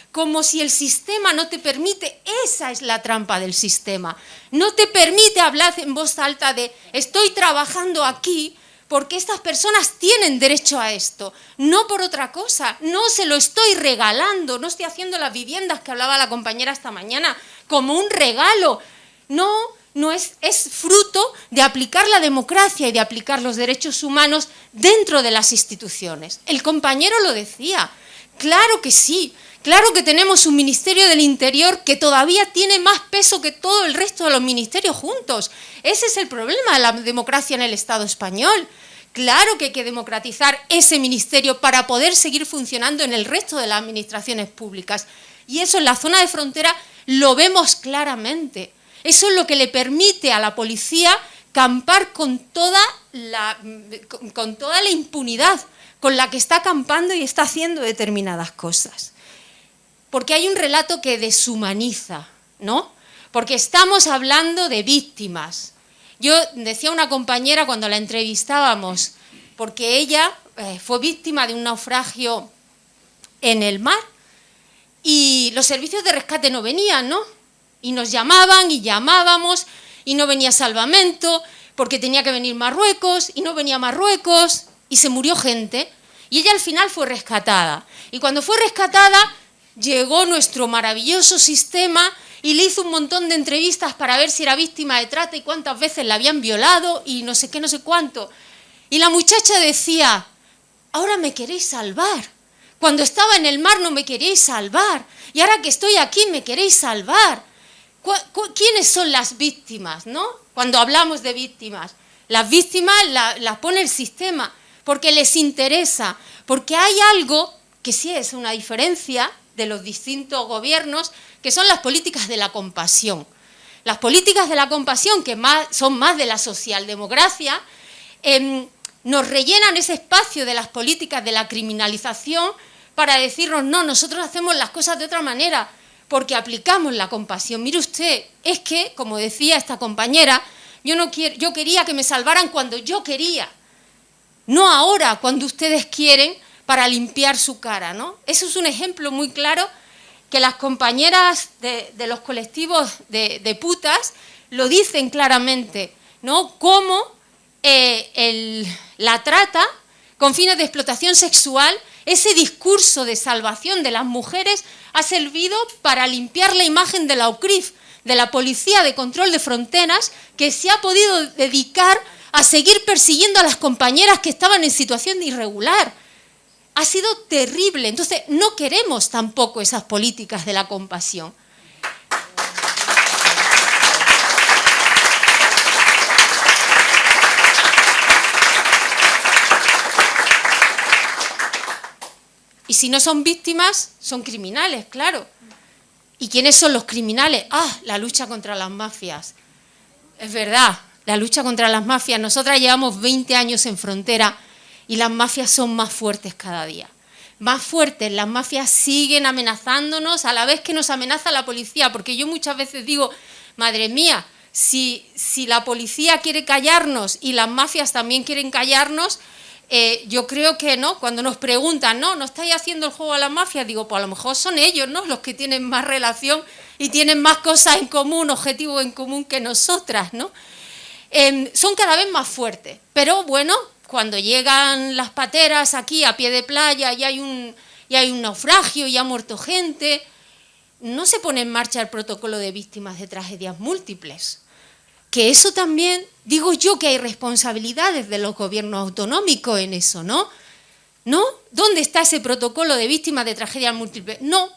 Como si el sistema no te permite, esa es la trampa del sistema, no te permite hablar en voz alta de estoy trabajando aquí porque estas personas tienen derecho a esto, no por otra cosa, no se lo estoy regalando, no estoy haciendo las viviendas que hablaba la compañera esta mañana como un regalo, no es fruto de aplicar la democracia y de aplicar los derechos humanos dentro de las instituciones. El compañero lo decía, claro que sí. Claro que tenemos un Ministerio del Interior que todavía tiene más peso que todo el resto de los ministerios juntos. Ese es el problema de la democracia en el Estado español. Claro que hay que democratizar ese ministerio para poder seguir funcionando en el resto de las administraciones públicas. Y eso en la zona de frontera lo vemos claramente. Eso es lo que le permite a la policía campar con toda la impunidad con la que está campando y está haciendo determinadas cosas. Porque hay un relato que deshumaniza, ¿no? Porque estamos hablando de víctimas. Yo decía a una compañera cuando la entrevistábamos, porque ella fue víctima de un naufragio en el mar y los servicios de rescate no venían, ¿no? Y nos llamaban y llamábamos y no venía salvamento porque tenía que venir Marruecos y no venía Marruecos y se murió gente. Y ella al final fue rescatada. Y cuando fue rescatada llegó nuestro maravilloso sistema y le hizo un montón de entrevistas para ver si era víctima de trata y cuántas veces la habían violado y no sé qué, no sé cuánto. Y la muchacha decía, ahora me queréis salvar. Cuando estaba en el mar no me queréis salvar. Y ahora que estoy aquí me queréis salvar. ¿Quiénes son las víctimas, no? Cuando hablamos de víctimas. Las víctimas las pone el sistema porque les interesa. Porque hay algo que sí es una diferencia de los distintos gobiernos, que son las políticas de la compasión. Las políticas de la compasión, que son más de la socialdemocracia, nos rellenan ese espacio de las políticas de la criminalización para decirnos, no, nosotros hacemos las cosas de otra manera, porque aplicamos la compasión. Mire usted, es que, como decía esta compañera, yo quería que me salvaran cuando yo quería, no ahora, cuando ustedes quieren, para limpiar su cara, ¿no? Eso es un ejemplo muy claro que las compañeras de los colectivos de putas lo dicen claramente, ¿no? Cómo la trata con fines de explotación sexual, ese discurso de salvación de las mujeres ha servido para limpiar la imagen de la UCRIF, de la Policía de Control de Fronteras, que se ha podido dedicar a seguir persiguiendo a las compañeras que estaban en situación irregular. Ha sido terrible. Entonces, no queremos tampoco esas políticas de la compasión. Y si no son víctimas, son criminales, claro. ¿Y quiénes son los criminales? La lucha contra las mafias. Es verdad, la lucha contra las mafias. Nosotras llevamos 20 años en frontera y las mafias son más fuertes cada día. Más fuertes, las mafias siguen amenazándonos a la vez que nos amenaza la policía, porque yo muchas veces digo, madre mía, si la policía quiere callarnos y las mafias también quieren callarnos, yo creo que no, cuando nos preguntan, ¿no estáis haciendo el juego a las mafias? Digo, pues a lo mejor son ellos, ¿no?, los que tienen más relación y tienen más cosas en común, objetivos en común que nosotras, ¿no? Son cada vez más fuertes, pero bueno, cuando llegan las pateras aquí a pie de playa y hay un naufragio y ha muerto gente, no se pone en marcha el protocolo de víctimas de tragedias múltiples. Que eso también, digo yo que hay responsabilidades de los gobiernos autonómicos en eso, ¿no? ¿No? ¿Dónde está ese protocolo de víctimas de tragedias múltiples? No.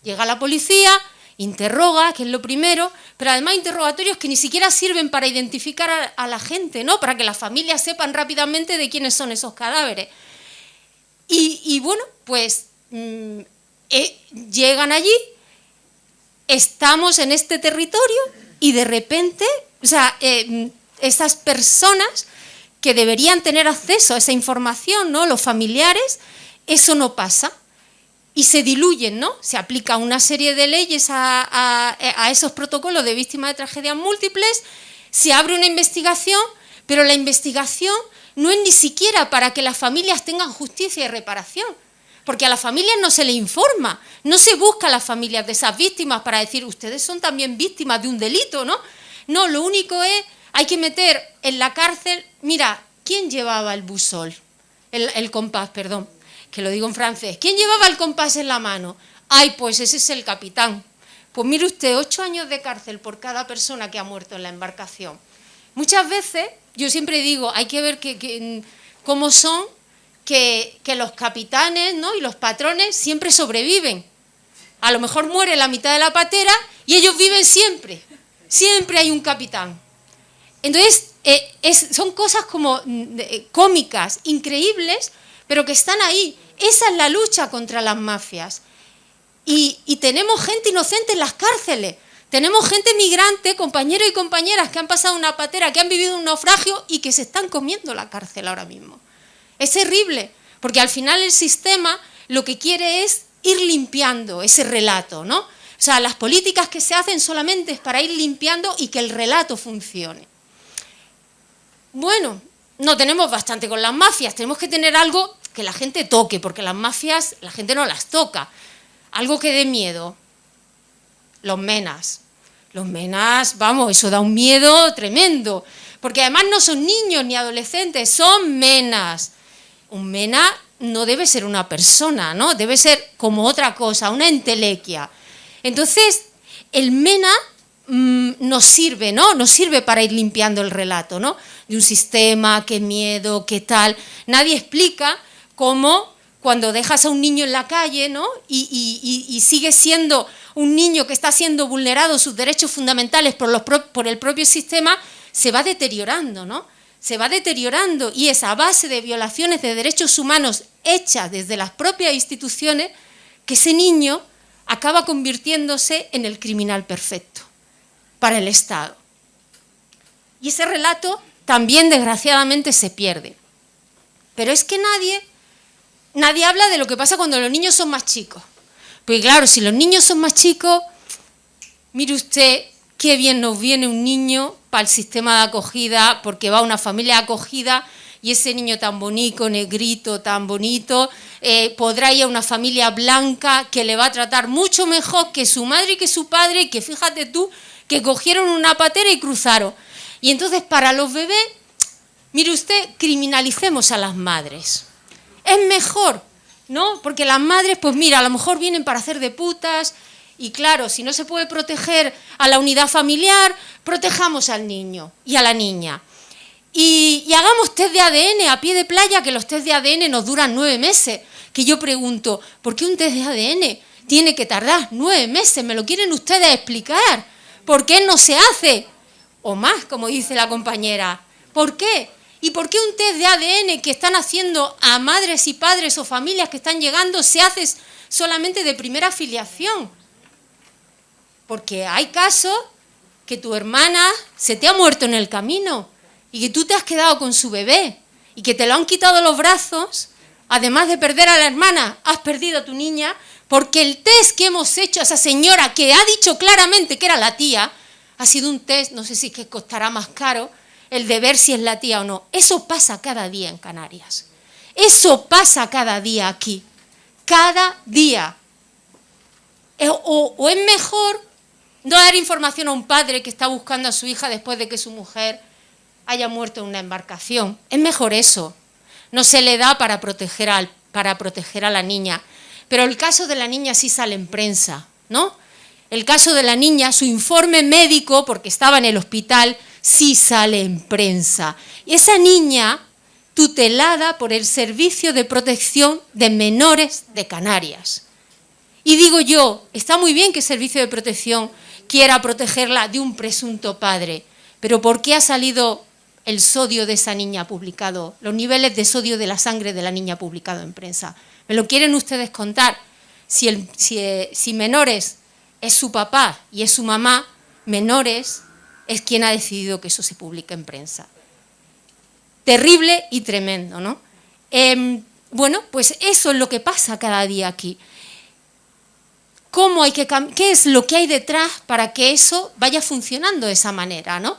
Llega la policía, interroga, que es lo primero, pero además interrogatorios que ni siquiera sirven para identificar a la gente, ¿no? Para que las familias sepan rápidamente de quiénes son esos cadáveres. Y bueno, pues llegan allí, estamos en este territorio y de repente, o sea, esas personas que deberían tener acceso a esa información, ¿no?, los familiares, eso no pasa. Y se diluyen, ¿no? Se aplica una serie de leyes a esos protocolos de víctimas de tragedias múltiples, se abre una investigación, pero la investigación no es ni siquiera para que las familias tengan justicia y reparación, porque a las familias no se les informa, no se busca a las familias de esas víctimas para decir, ustedes son también víctimas de un delito, ¿no? No, lo único es, hay que meter en la cárcel, mira, ¿quién llevaba el búsol? El compás, perdón. Que lo digo en francés, ¿quién llevaba el compás en la mano? Ay, pues ese es el capitán. Pues mire usted, 8 años de cárcel por cada persona que ha muerto en la embarcación. Muchas veces, yo siempre digo, hay que ver cómo son que los capitanes, ¿no?, y los patrones siempre sobreviven. A lo mejor muere la mitad de la patera y ellos viven siempre. Siempre hay un capitán. Entonces, son cosas como cómicas, increíbles, pero que están ahí. Esa es la lucha contra las mafias. Y tenemos gente inocente en las cárceles. Tenemos gente migrante, compañeros y compañeras que han pasado una patera, que han vivido un naufragio y que se están comiendo la cárcel ahora mismo. Es terrible, porque al final el sistema lo que quiere es ir limpiando ese relato, ¿no? O sea, las políticas que se hacen solamente es para ir limpiando y que el relato funcione. Bueno, no tenemos bastante con las mafias, tenemos que tener algo que la gente toque, porque las mafias la gente no las toca. Algo que dé miedo. Los menas. Los menas, vamos, eso da un miedo tremendo, porque además no son niños ni adolescentes, son menas. Un mena no debe ser una persona, ¿no? Debe ser como otra cosa, una entelequia. Entonces, el mena nos sirve, ¿no? Nos sirve para ir limpiando el relato, ¿no? De un sistema, qué miedo, qué tal. Nadie explica cómo cuando dejas a un niño en la calle, ¿no? y sigue siendo un niño que está siendo vulnerado sus derechos fundamentales por el propio sistema, se va deteriorando, ¿no? Se va deteriorando y es a base de violaciones de derechos humanos hechas desde las propias instituciones que ese niño acaba convirtiéndose en el criminal perfecto para el Estado. Y ese relato también, desgraciadamente, se pierde. Pero es que nadie habla de lo que pasa cuando los niños son más chicos. Pues claro, si los niños son más chicos, mire usted qué bien nos viene un niño para el sistema de acogida, porque va a una familia acogida y ese niño tan bonito, negrito, tan bonito, podrá ir a una familia blanca que le va a tratar mucho mejor que su madre y que su padre, que fíjate tú, que cogieron una patera y cruzaron. Y entonces para los bebés, mire usted, criminalicemos a las madres. Es mejor, ¿no? Porque las madres, pues mira, a lo mejor vienen para hacer de putas y claro, si no se puede proteger a la unidad familiar, protejamos al niño y a la niña. Y hagamos test de ADN a pie de playa, que los test de ADN nos duran 9 meses. Que yo pregunto, ¿por qué un test de ADN tiene que tardar 9 meses? ¿Me lo quieren ustedes explicar? ¿Por qué no se hace? O más, como dice la compañera. ¿Por qué? ¿Y por qué un test de ADN que están haciendo a madres y padres o familias que están llegando se hace solamente de primera filiación? Porque hay casos que tu hermana se te ha muerto en el camino y que tú te has quedado con su bebé y que te lo han quitado los brazos, además de perder a la hermana, has perdido a tu niña, porque el test que hemos hecho a esa señora que ha dicho claramente que era la tía, ha sido un test, no sé si es que costará más caro, el de ver si es la tía o no. Eso pasa cada día en Canarias. Eso pasa cada día aquí. Cada día. O es mejor no dar información a un padre que está buscando a su hija después de que su mujer haya muerto en una embarcación. Es mejor eso. No se le da para proteger a la niña. Pero el caso de la niña sí sale en prensa, ¿no? El caso de la niña, su informe médico, porque estaba en el hospital, sí sale en prensa. Y esa niña, tutelada por el Servicio de Protección de Menores de Canarias. Y digo yo, está muy bien que el Servicio de Protección quiera protegerla de un presunto padre, pero ¿por qué ha salido el sodio de esa niña publicado, los niveles de sodio de la sangre de la niña publicado en prensa? ¿Me lo quieren ustedes contar? Si Menores es su papá y es su mamá, Menores es quien ha decidido que eso se publique en prensa. Terrible y tremendo, ¿no? Bueno, pues eso es lo que pasa cada día aquí. ¿Qué es lo que hay detrás para que eso vaya funcionando de esa manera, ¿no?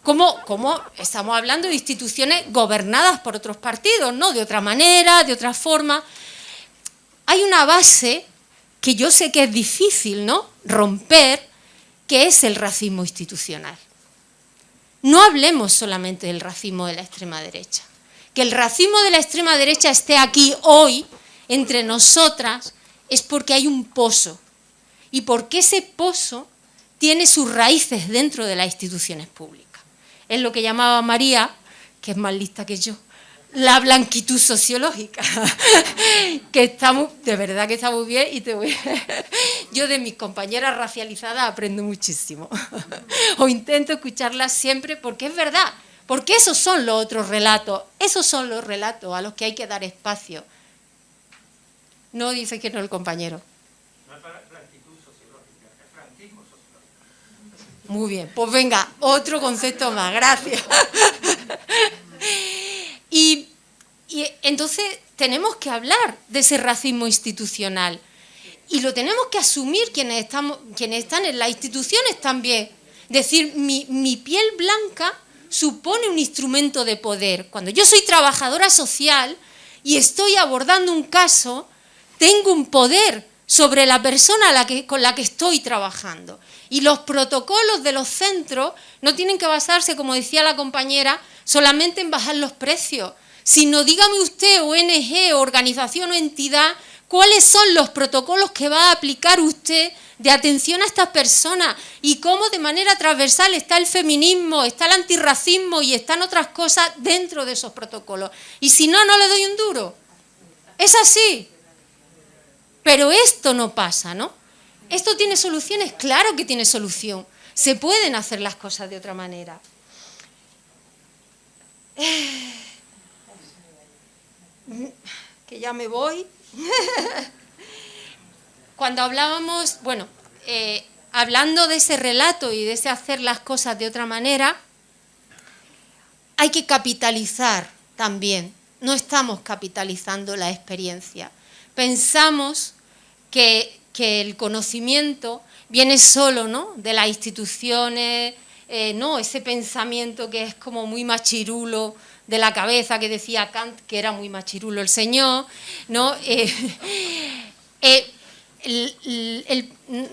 Como estamos hablando de instituciones gobernadas por otros partidos, ¿no? De otra manera, de otra forma. Hay una base que yo sé que es difícil, ¿no?, romper, que es el racismo institucional. No hablemos solamente del racismo de la extrema derecha. Que el racismo de la extrema derecha esté aquí hoy, entre nosotras, es porque hay un pozo. Y porque ese pozo tiene sus raíces dentro de las instituciones públicas. Es lo que llamaba María, que es más lista que yo, la blanquitud sociológica, que está de verdad que está muy bien y yo de mis compañeras racializadas aprendo muchísimo. O intento escucharlas siempre porque es verdad, porque esos son los otros relatos, esos son los relatos a los que hay que dar espacio. No dice que no el compañero. No es blanquitud sociológica, es franquismo sociológico. Muy bien, pues venga, otro concepto más, gracias. Y entonces tenemos que hablar de ese racismo institucional y lo tenemos que asumir quienes están en las instituciones también. Decir, mi piel blanca supone un instrumento de poder. Cuando yo soy trabajadora social y estoy abordando un caso, tengo un poder sobre la persona con la que estoy trabajando. Y los protocolos de los centros no tienen que basarse, como decía la compañera, solamente en bajar los precios, sino dígame usted, ONG, organización o entidad, cuáles son los protocolos que va a aplicar usted de atención a estas personas y cómo de manera transversal está el feminismo, está el antirracismo y están otras cosas dentro de esos protocolos. Y si no, no le doy un duro. Es así. Pero esto no pasa, ¿no? ¿Esto tiene soluciones? Claro que tiene solución. Se pueden hacer las cosas de otra manera. Que ya me voy. Cuando hablábamos, bueno, hablando de ese relato y de ese hacer las cosas de otra manera, hay que capitalizar también. No estamos capitalizando la experiencia. Pensamos que el conocimiento viene solo, ¿no?, de las instituciones, no ese pensamiento que es como muy machirulo de la cabeza, que decía Kant que era muy machirulo el señor, ¿no?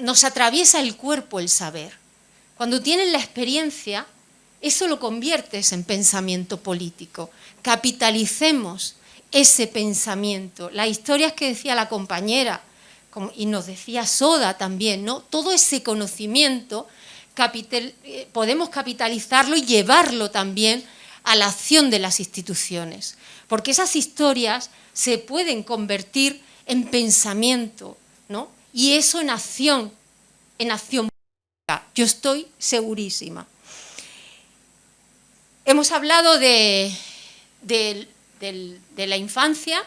Nos atraviesa el cuerpo el saber. Cuando tienes la experiencia, eso lo conviertes en pensamiento político. Capitalicemos ese pensamiento. Las historias que decía la compañera, y nos decía Soda también, ¿no? Todo ese conocimiento podemos capitalizarlo y llevarlo también a la acción de las instituciones, porque esas historias se pueden convertir en pensamiento, ¿no? Y eso en acción política. Yo estoy segurísima. Hemos hablado de la infancia,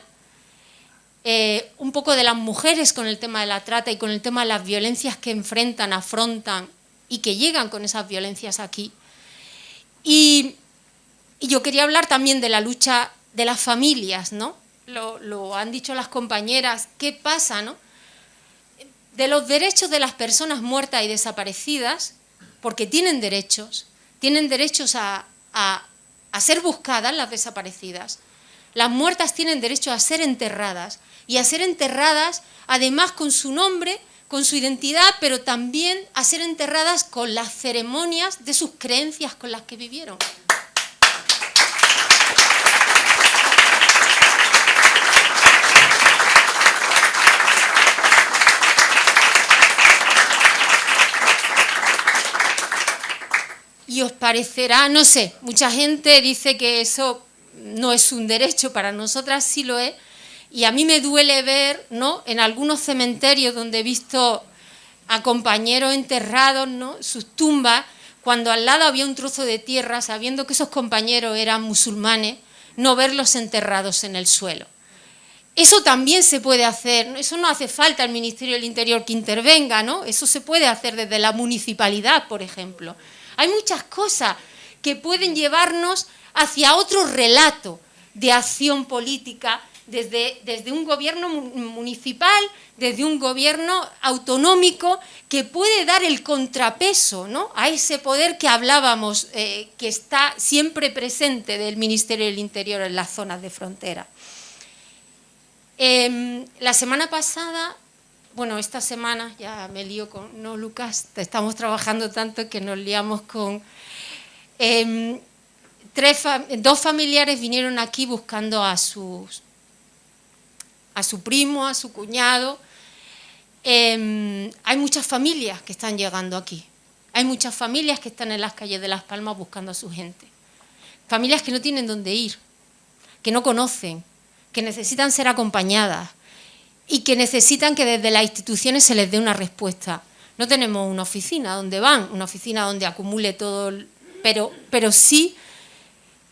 un poco de las mujeres con el tema de la trata y con el tema de las violencias que enfrentan, afrontan y que llegan con esas violencias aquí. Y yo quería hablar también de la lucha de las familias, ¿no? Lo han dicho las compañeras, ¿qué pasa, no? De los derechos de las personas muertas y desaparecidas, porque tienen derechos a ser buscadas las desaparecidas. Las muertas tienen derecho a ser enterradas, y a ser enterradas además con su nombre, con su identidad, pero también a ser enterradas con las ceremonias de sus creencias con las que vivieron. Y os parecerá, no sé, mucha gente dice que eso no es un derecho, para nosotras sí lo es, y a mí me duele ver, ¿no?, en algunos cementerios donde he visto a compañeros enterrados, ¿no?, sus tumbas, cuando al lado había un trozo de tierra, sabiendo que esos compañeros eran musulmanes, no verlos enterrados en el suelo. Eso también se puede hacer, eso no hace falta al Ministerio del Interior que intervenga, ¿no? Eso se puede hacer desde la municipalidad, por ejemplo. Hay muchas cosas que pueden llevarnos hacia otro relato de acción política desde un gobierno municipal, desde un gobierno autonómico que puede dar el contrapeso, ¿no?, a ese poder que hablábamos, que está siempre presente del Ministerio del Interior en las zonas de frontera. La semana pasada, bueno, esta semana, ya me lío con, no, Lucas, estamos trabajando tanto que nos liamos con... dos familiares vinieron aquí buscando a su primo, a su cuñado. Hay muchas familias que están llegando aquí. Hay muchas familias que están en las calles de Las Palmas buscando a su gente. Familias que no tienen dónde ir, que no conocen, que necesitan ser acompañadas y que necesitan que desde las instituciones se les dé una respuesta. No tenemos una oficina donde van, una oficina donde acumule todo, pero sí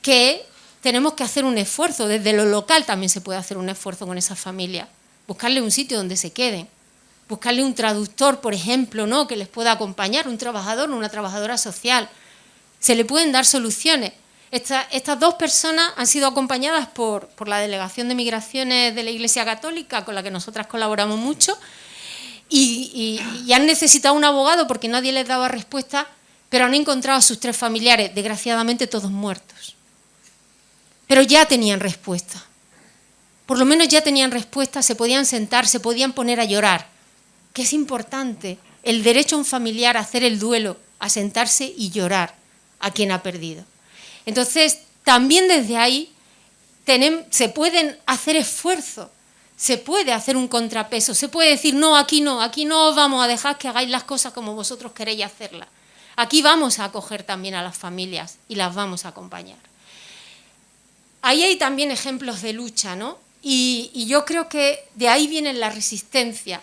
que tenemos que hacer un esfuerzo. Desde lo local también se puede hacer un esfuerzo con esas familias, buscarle un sitio donde se queden, buscarle un traductor, por ejemplo, ¿no?, que les pueda acompañar, un trabajador o una trabajadora social. Se le pueden dar soluciones. Estas dos personas han sido acompañadas por la Delegación de Migraciones de la Iglesia Católica, con la que nosotras colaboramos mucho, y han necesitado un abogado porque nadie les daba respuesta, pero han encontrado a sus 3 familiares, desgraciadamente todos muertos. Pero ya tenían respuesta. Por lo menos ya tenían respuesta, se podían sentar, se podían poner a llorar, que es importante, el derecho a un familiar a hacer el duelo, a sentarse y llorar a quien ha perdido. Entonces, también desde ahí se pueden hacer esfuerzos, se puede hacer un contrapeso, se puede decir, no, aquí no os vamos a dejar que hagáis las cosas como vosotros queréis hacerlas. Aquí vamos a acoger también a las familias y las vamos a acompañar. Ahí hay también ejemplos de lucha, ¿no? Y yo creo que de ahí viene la resistencia.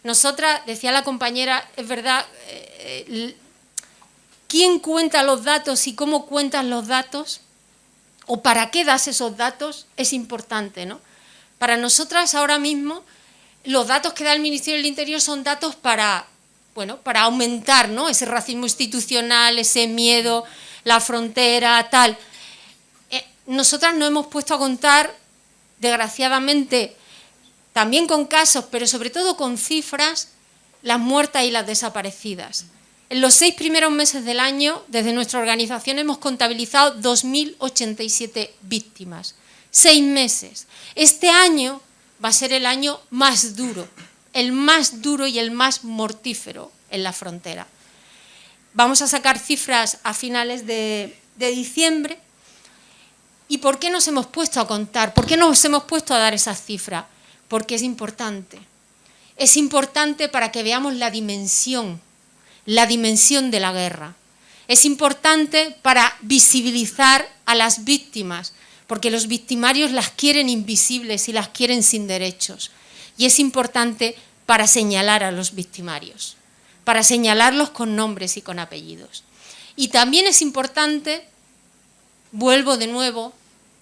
Nosotras, decía la compañera, es verdad, ¿quién cuenta los datos y cómo cuentas los datos? ¿O para qué das esos datos? Es importante, ¿no? Para nosotras ahora mismo los datos que da el Ministerio del Interior son datos para aumentar, ¿no?, ese racismo institucional, ese miedo, la frontera, tal. Nosotras nos hemos puesto a contar, desgraciadamente, también con casos, pero sobre todo con cifras, las muertas y las desaparecidas. En los 6 primeros meses del año, desde nuestra organización hemos contabilizado 2.087 víctimas. 6 meses. Este año va a ser el año más duro y el más mortífero en la frontera. Vamos a sacar cifras a finales de diciembre. ¿Y por qué nos hemos puesto a contar? ¿Por qué nos hemos puesto a dar esas cifras? Porque es importante. Es importante para que veamos la dimensión de la guerra. Es importante para visibilizar a las víctimas, porque los victimarios las quieren invisibles y las quieren sin derechos. Y es importante para señalar a los victimarios, para señalarlos con nombres y con apellidos. Y también es importante, vuelvo de nuevo,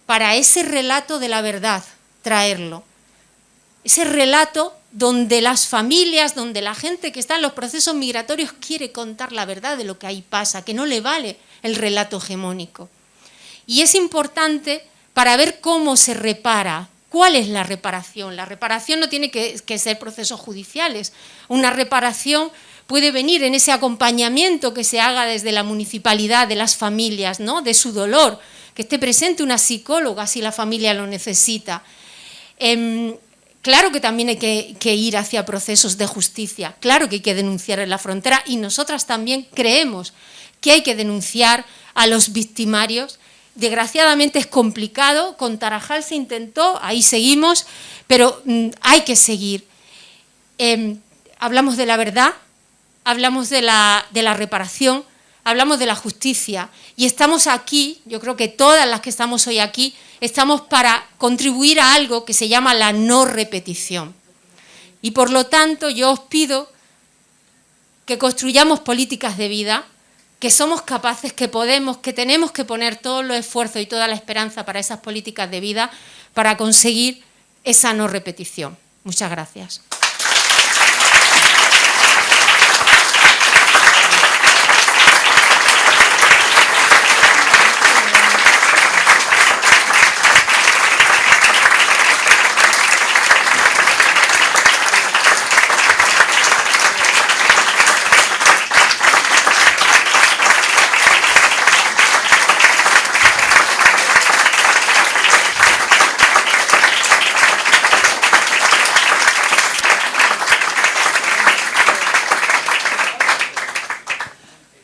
para ese relato de la verdad, traerlo. Ese relato donde las familias, donde la gente que está en los procesos migratorios quiere contar la verdad de lo que ahí pasa, que no le vale el relato hegemónico. Y es importante para ver cómo se repara. ¿Cuál es la reparación? La reparación no tiene que ser procesos judiciales. Una reparación puede venir en ese acompañamiento que se haga desde la municipalidad de las familias, ¿no?, de su dolor, que esté presente una psicóloga si la familia lo necesita. Claro que también hay que ir hacia procesos de justicia, claro que hay que denunciar en la frontera, y nosotras también creemos que hay que denunciar a los victimarios. Desgraciadamente es complicado, con Tarajal se intentó, ahí seguimos, pero hay que seguir. Hablamos de la verdad, hablamos de la reparación, hablamos de la justicia, y estamos aquí, yo creo que todas las que estamos hoy aquí, estamos para contribuir a algo que se llama la no repetición. Y por lo tanto yo os pido que construyamos políticas de vida, que somos capaces, que podemos, que tenemos que poner todos los esfuerzos y toda la esperanza para esas políticas de vida para conseguir esa no repetición. Muchas gracias.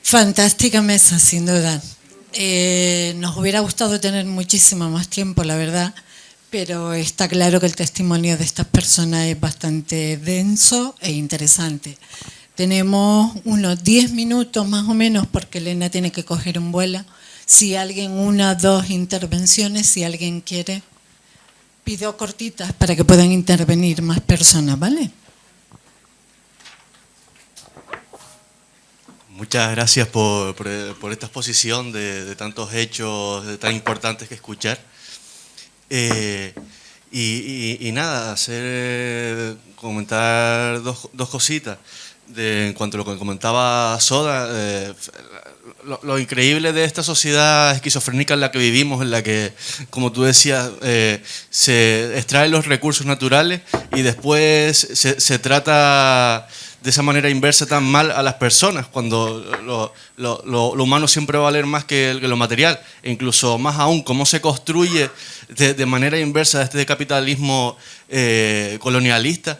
Fantástica mesa, sin duda. Nos hubiera gustado tener muchísimo más tiempo, la verdad, pero está claro que el testimonio de estas personas es bastante denso e interesante. Tenemos unos 10 minutos más o menos, porque Elena tiene que coger un vuelo. Si alguien, 1 o 2 intervenciones, si alguien quiere, pido cortitas para que puedan intervenir más personas, ¿vale? Muchas gracias por esta exposición de tantos hechos tan importantes que escuchar. Y nada, comentar dos cositas. En cuanto a lo que comentaba Soda, lo increíble de esta sociedad esquizofrénica en la que vivimos, en la que, como tú decías, se extraen los recursos naturales y después se trata de esa manera inversa tan mal a las personas, cuando lo humano siempre va a valer más que lo material, e incluso más aún, cómo se construye de manera inversa este capitalismo colonialista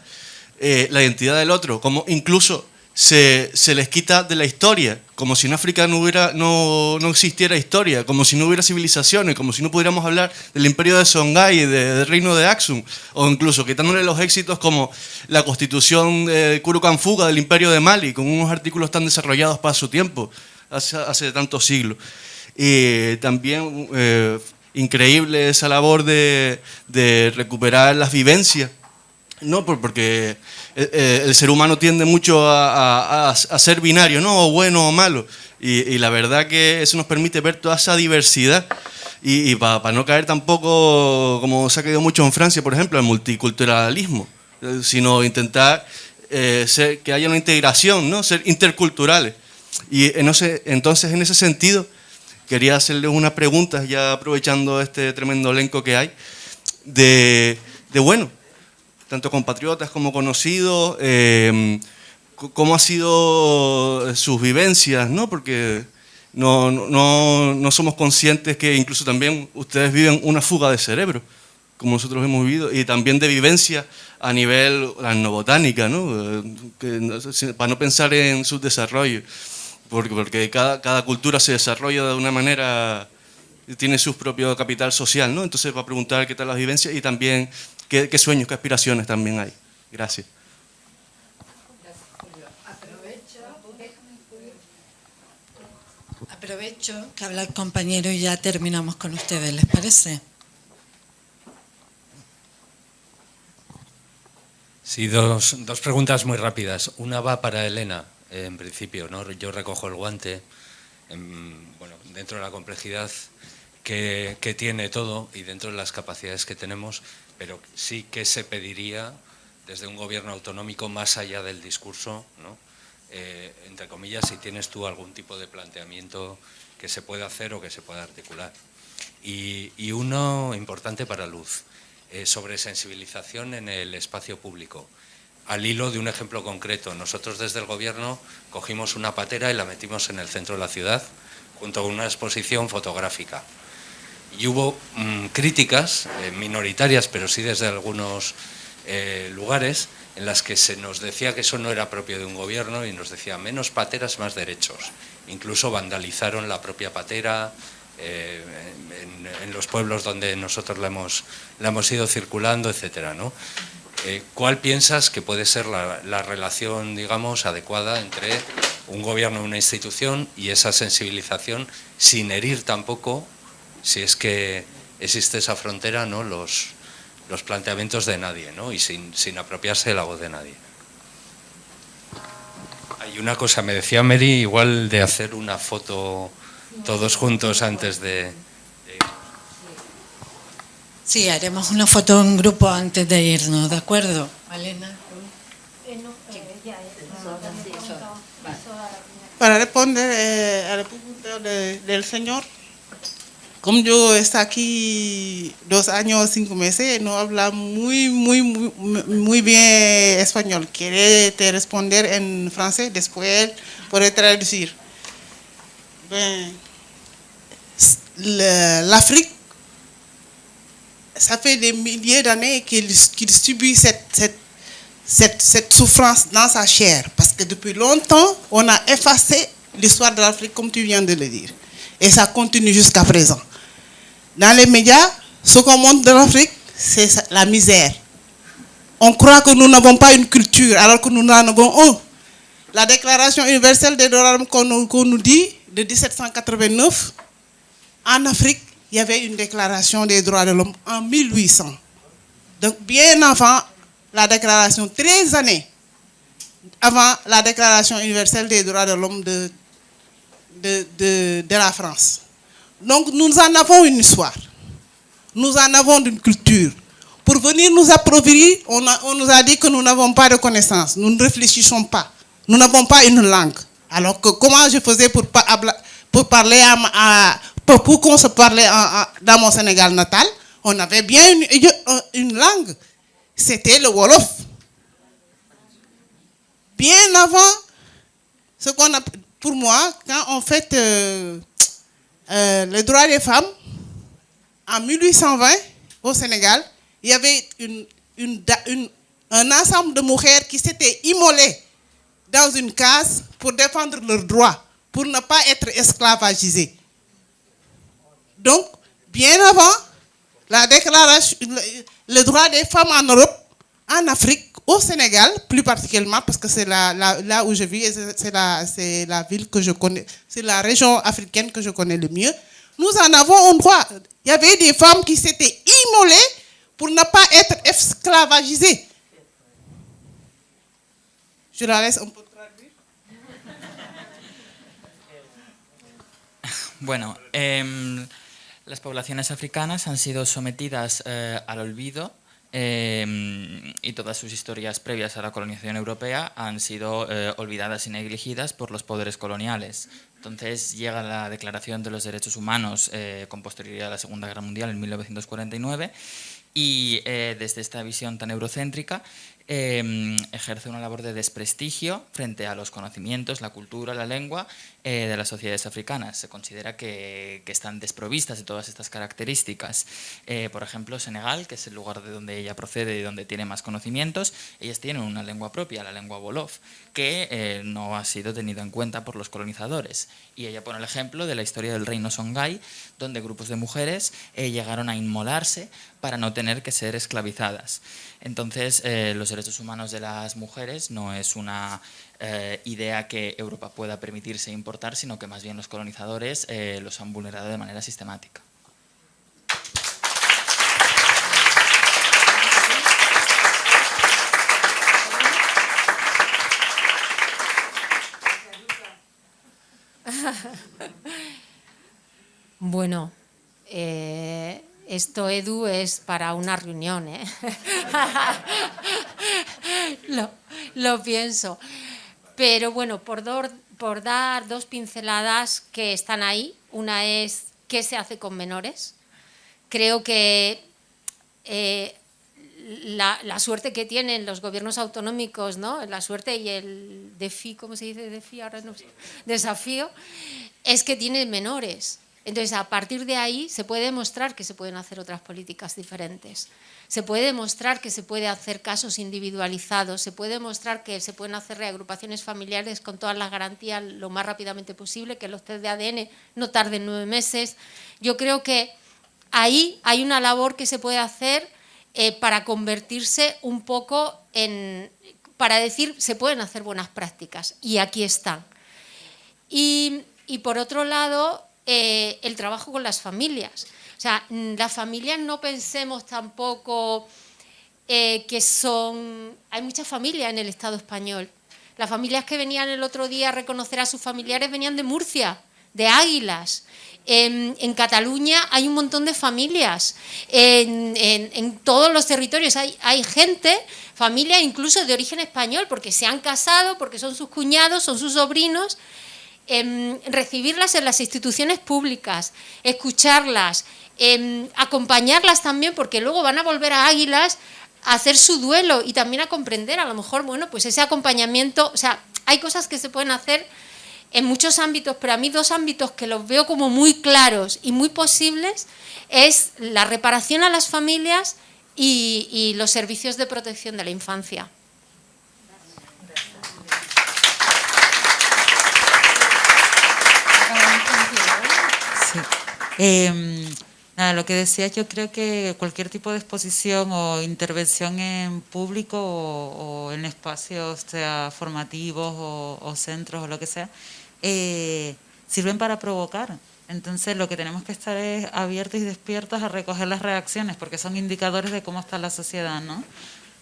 la identidad del otro, como incluso se les quita de la historia, como si en África no existiera historia, como si no hubiera civilizaciones, como si no pudiéramos hablar del imperio de Songhai, del reino de Aksum, o incluso quitándole los éxitos como la constitución de Kurukanfuga del imperio de Mali, con unos artículos tan desarrollados para su tiempo, hace tantos siglos. Y también increíble esa labor de recuperar las vivencias, no, porque el ser humano tiende mucho a ser binario, ¿no? O bueno o malo. Y la verdad que eso nos permite ver toda esa diversidad. Y para no caer tampoco, como se ha caído mucho en Francia, por ejemplo, el multiculturalismo, sino intentar que haya una integración, ¿no? Ser interculturales. Y entonces, en ese sentido, quería hacerles unas preguntas, ya aprovechando este tremendo elenco que hay, de bueno, tanto compatriotas como conocidos, cómo han sido sus vivencias, ¿no? Porque no somos conscientes que incluso también ustedes viven una fuga de cerebro, como nosotros hemos vivido, y también de vivencia a nivel etnobotánica, ¿no? Para no pensar en su desarrollo, porque cada cultura se desarrolla de una manera, tiene su propio capital social, ¿no? Entonces, para preguntar qué tal las vivencias y también qué sueños, qué aspiraciones también hay. Gracias. Aprovecho que habla el compañero y ya terminamos con ustedes, ¿les parece? Sí, dos preguntas muy rápidas. Una va para Elena, en principio, ¿no? Yo recojo el guante, bueno, dentro de la complejidad que tiene todo y dentro de las capacidades que tenemos, pero sí que se pediría desde un gobierno autonómico más allá del discurso, ¿no? Entre comillas, si tienes tú algún tipo de planteamiento que se pueda hacer o que se pueda articular. Y uno importante para Luz, sobre sensibilización en el espacio público. Al hilo de un ejemplo concreto, nosotros desde el gobierno cogimos una patera y la metimos en el centro de la ciudad, junto con una exposición fotográfica. Y hubo críticas minoritarias, pero sí desde algunos lugares, en las que se nos decía que eso no era propio de un gobierno y nos decía menos pateras, más derechos. Incluso vandalizaron la propia patera en los pueblos donde nosotros la hemos ido circulando, etcétera, ¿no? ¿Cuál piensas que puede ser la relación, digamos, adecuada entre un gobierno, una institución y esa sensibilización, sin herir tampoco, si es que existe esa frontera, ¿no?, los planteamientos de nadie, ¿no?, y sin apropiarse de la voz de nadie? Hay una cosa, me decía Mary, igual de hacer una foto todos juntos antes de... Sí, haremos una foto en grupo antes de irnos, ¿de acuerdo? Malena. Para responder a la pregunta del señor, como yo estoy aquí 2 años, 5 meses, no habla muy bien español. Quiere te responder en francés, después podré traducir. L'Afrique, ça fait des milliers d'années qu'il subit cette souffrance dans sa chair, parce que depuis longtemps, on a effacé l'histoire de l'Afrique, comme tu viens de le dire. Et ça continue jusqu'à présent. Dans les médias, ce qu'on montre de l'Afrique, c'est la misère. On croit que nous n'avons pas une culture, alors que nous en avons un. La Déclaration universelle des droits de l'homme qu'on nous dit, de 1789, en Afrique, il y avait une déclaration des droits de l'homme en 1800. Donc bien avant la déclaration, 13 années avant la Déclaration universelle des droits de l'homme de la France. Donc nous en avons une histoire, nous en avons une culture. Pour venir nous approprier, on nous a dit que nous n'avons pas de connaissances, nous ne réfléchissons pas, nous n'avons pas une langue. Alors que comment je faisais pour parler pour qu'on se parlait dans mon Sénégal natal? On avait bien une langue, c'était le Wolof. Bien avant, ce qu'on a, pour moi, quand on fête le droit des femmes, en 1820, au Sénégal, il y avait un ensemble de mujeres qui s'étaient immolées dans une case pour défendre leurs droits, pour ne pas être esclavagisées. Donc, bien avant la déclaration, le droit des femmes en Europe, en Afrique, au Sénégal, plus particulièrement, parce que c'est là où je vis, c'est la ville que je connais, c'est la région africaine que je connais le mieux, nous en avons un droit. Il y avait des femmes qui s'étaient immolées pour ne pas être esclavagisées. Je la laisse un peu traduire. Bueno, las poblaciones africanas han sido sometidas al olvido y todas sus historias previas a la colonización europea han sido olvidadas y negligidas por los poderes coloniales. Entonces llega la Declaración de los Derechos Humanos con posterioridad a la Segunda Guerra Mundial en 1949 y desde esta visión tan eurocéntrica ejerce una labor de desprestigio frente a los conocimientos, la cultura, la lengua de las sociedades africanas. Se considera que están desprovistas de todas estas características. Por ejemplo, Senegal, que es el lugar de donde ella procede y donde tiene más conocimientos, ellas tienen una lengua propia, la lengua Wolof, que no ha sido tenida en cuenta por los colonizadores. Y ella pone el ejemplo de la historia del reino Songhai, donde grupos de mujeres llegaron a inmolarse para no tener que ser esclavizadas. Entonces, los derechos humanos de las mujeres no es una idea que Europa pueda permitirse importar, sino que más bien los colonizadores los han vulnerado de manera sistemática. Bueno, esto, Edu, es para una reunión, ¿eh? lo pienso. Pero bueno, por dar dos pinceladas que están ahí. Una es qué se hace con menores. Creo que la suerte que tienen los gobiernos autonómicos, ¿no? La suerte y el ¿cómo se dice? Ahora no sé. Desafío es que tienen menores. Entonces, a partir de ahí se puede demostrar que se pueden hacer otras políticas diferentes. Se puede demostrar que se puede hacer casos individualizados, se puede demostrar que se pueden hacer reagrupaciones familiares con todas las garantías lo más rápidamente posible, que los test de ADN no tarden 9 meses. Yo creo que ahí hay una labor que se puede hacer para convertirse un poco para decir, se pueden hacer buenas prácticas, y aquí están. Y por otro lado, el trabajo con las familias. O sea, las familias no pensemos tampoco que son... Hay muchas familias en el Estado español. Las familias que venían el otro día a reconocer a sus familiares venían de Murcia, de Águilas. En Cataluña hay un montón de familias. En todos los territorios hay gente, familias incluso de origen español, porque se han casado, porque son sus cuñados, son sus sobrinos. Recibirlas en las instituciones públicas, escucharlas, acompañarlas también, porque luego van a volver a Águilas a hacer su duelo y también a comprender, a lo mejor, bueno, pues ese acompañamiento. O sea, hay cosas que se pueden hacer en muchos ámbitos, pero a mí 2 ámbitos que los veo como muy claros y muy posibles es la reparación a las familias y los servicios de protección de la infancia. Nada, lo que decía, yo creo que cualquier tipo de exposición o intervención en público o en espacios, sea formativos o centros o lo que sea, sirven para provocar. Entonces lo que tenemos que estar es abiertos y despiertos a recoger las reacciones, porque son indicadores de cómo está la sociedad, ¿no?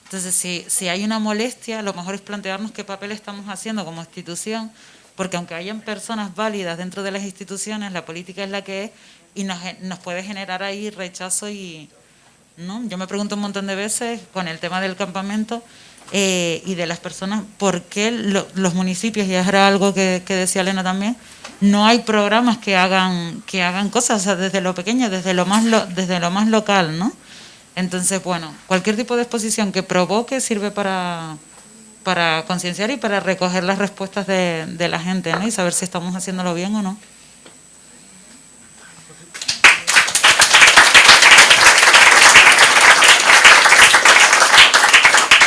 Entonces si hay una molestia, lo mejor es plantearnos qué papel estamos haciendo como institución, porque aunque hayan personas válidas dentro de las instituciones, la política es la que es y nos puede generar ahí rechazo y ¿no? Yo me pregunto un montón de veces con el tema del campamento y de las personas, ¿por qué los municipios, y era algo que decía Elena también, no hay programas que hagan cosas, o sea, desde lo pequeño, desde lo más local, ¿no? Entonces, bueno, cualquier tipo de exposición que provoque sirve para concienciar y para recoger las respuestas de la gente, ¿no? Y saber si estamos haciéndolo bien o no.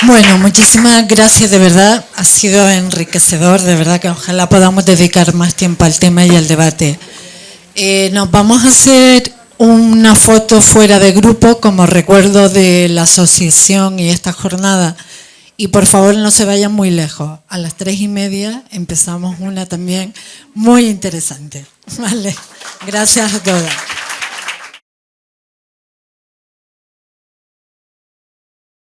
Bueno, muchísimas gracias, de verdad, ha sido enriquecedor, de verdad que ojalá podamos dedicar más tiempo al tema y al debate. Nos vamos a hacer una foto fuera de grupo como recuerdo de la asociación y esta jornada, y por favor no se vayan muy lejos, a las 3:30 empezamos una también muy interesante. Vale, gracias a todas.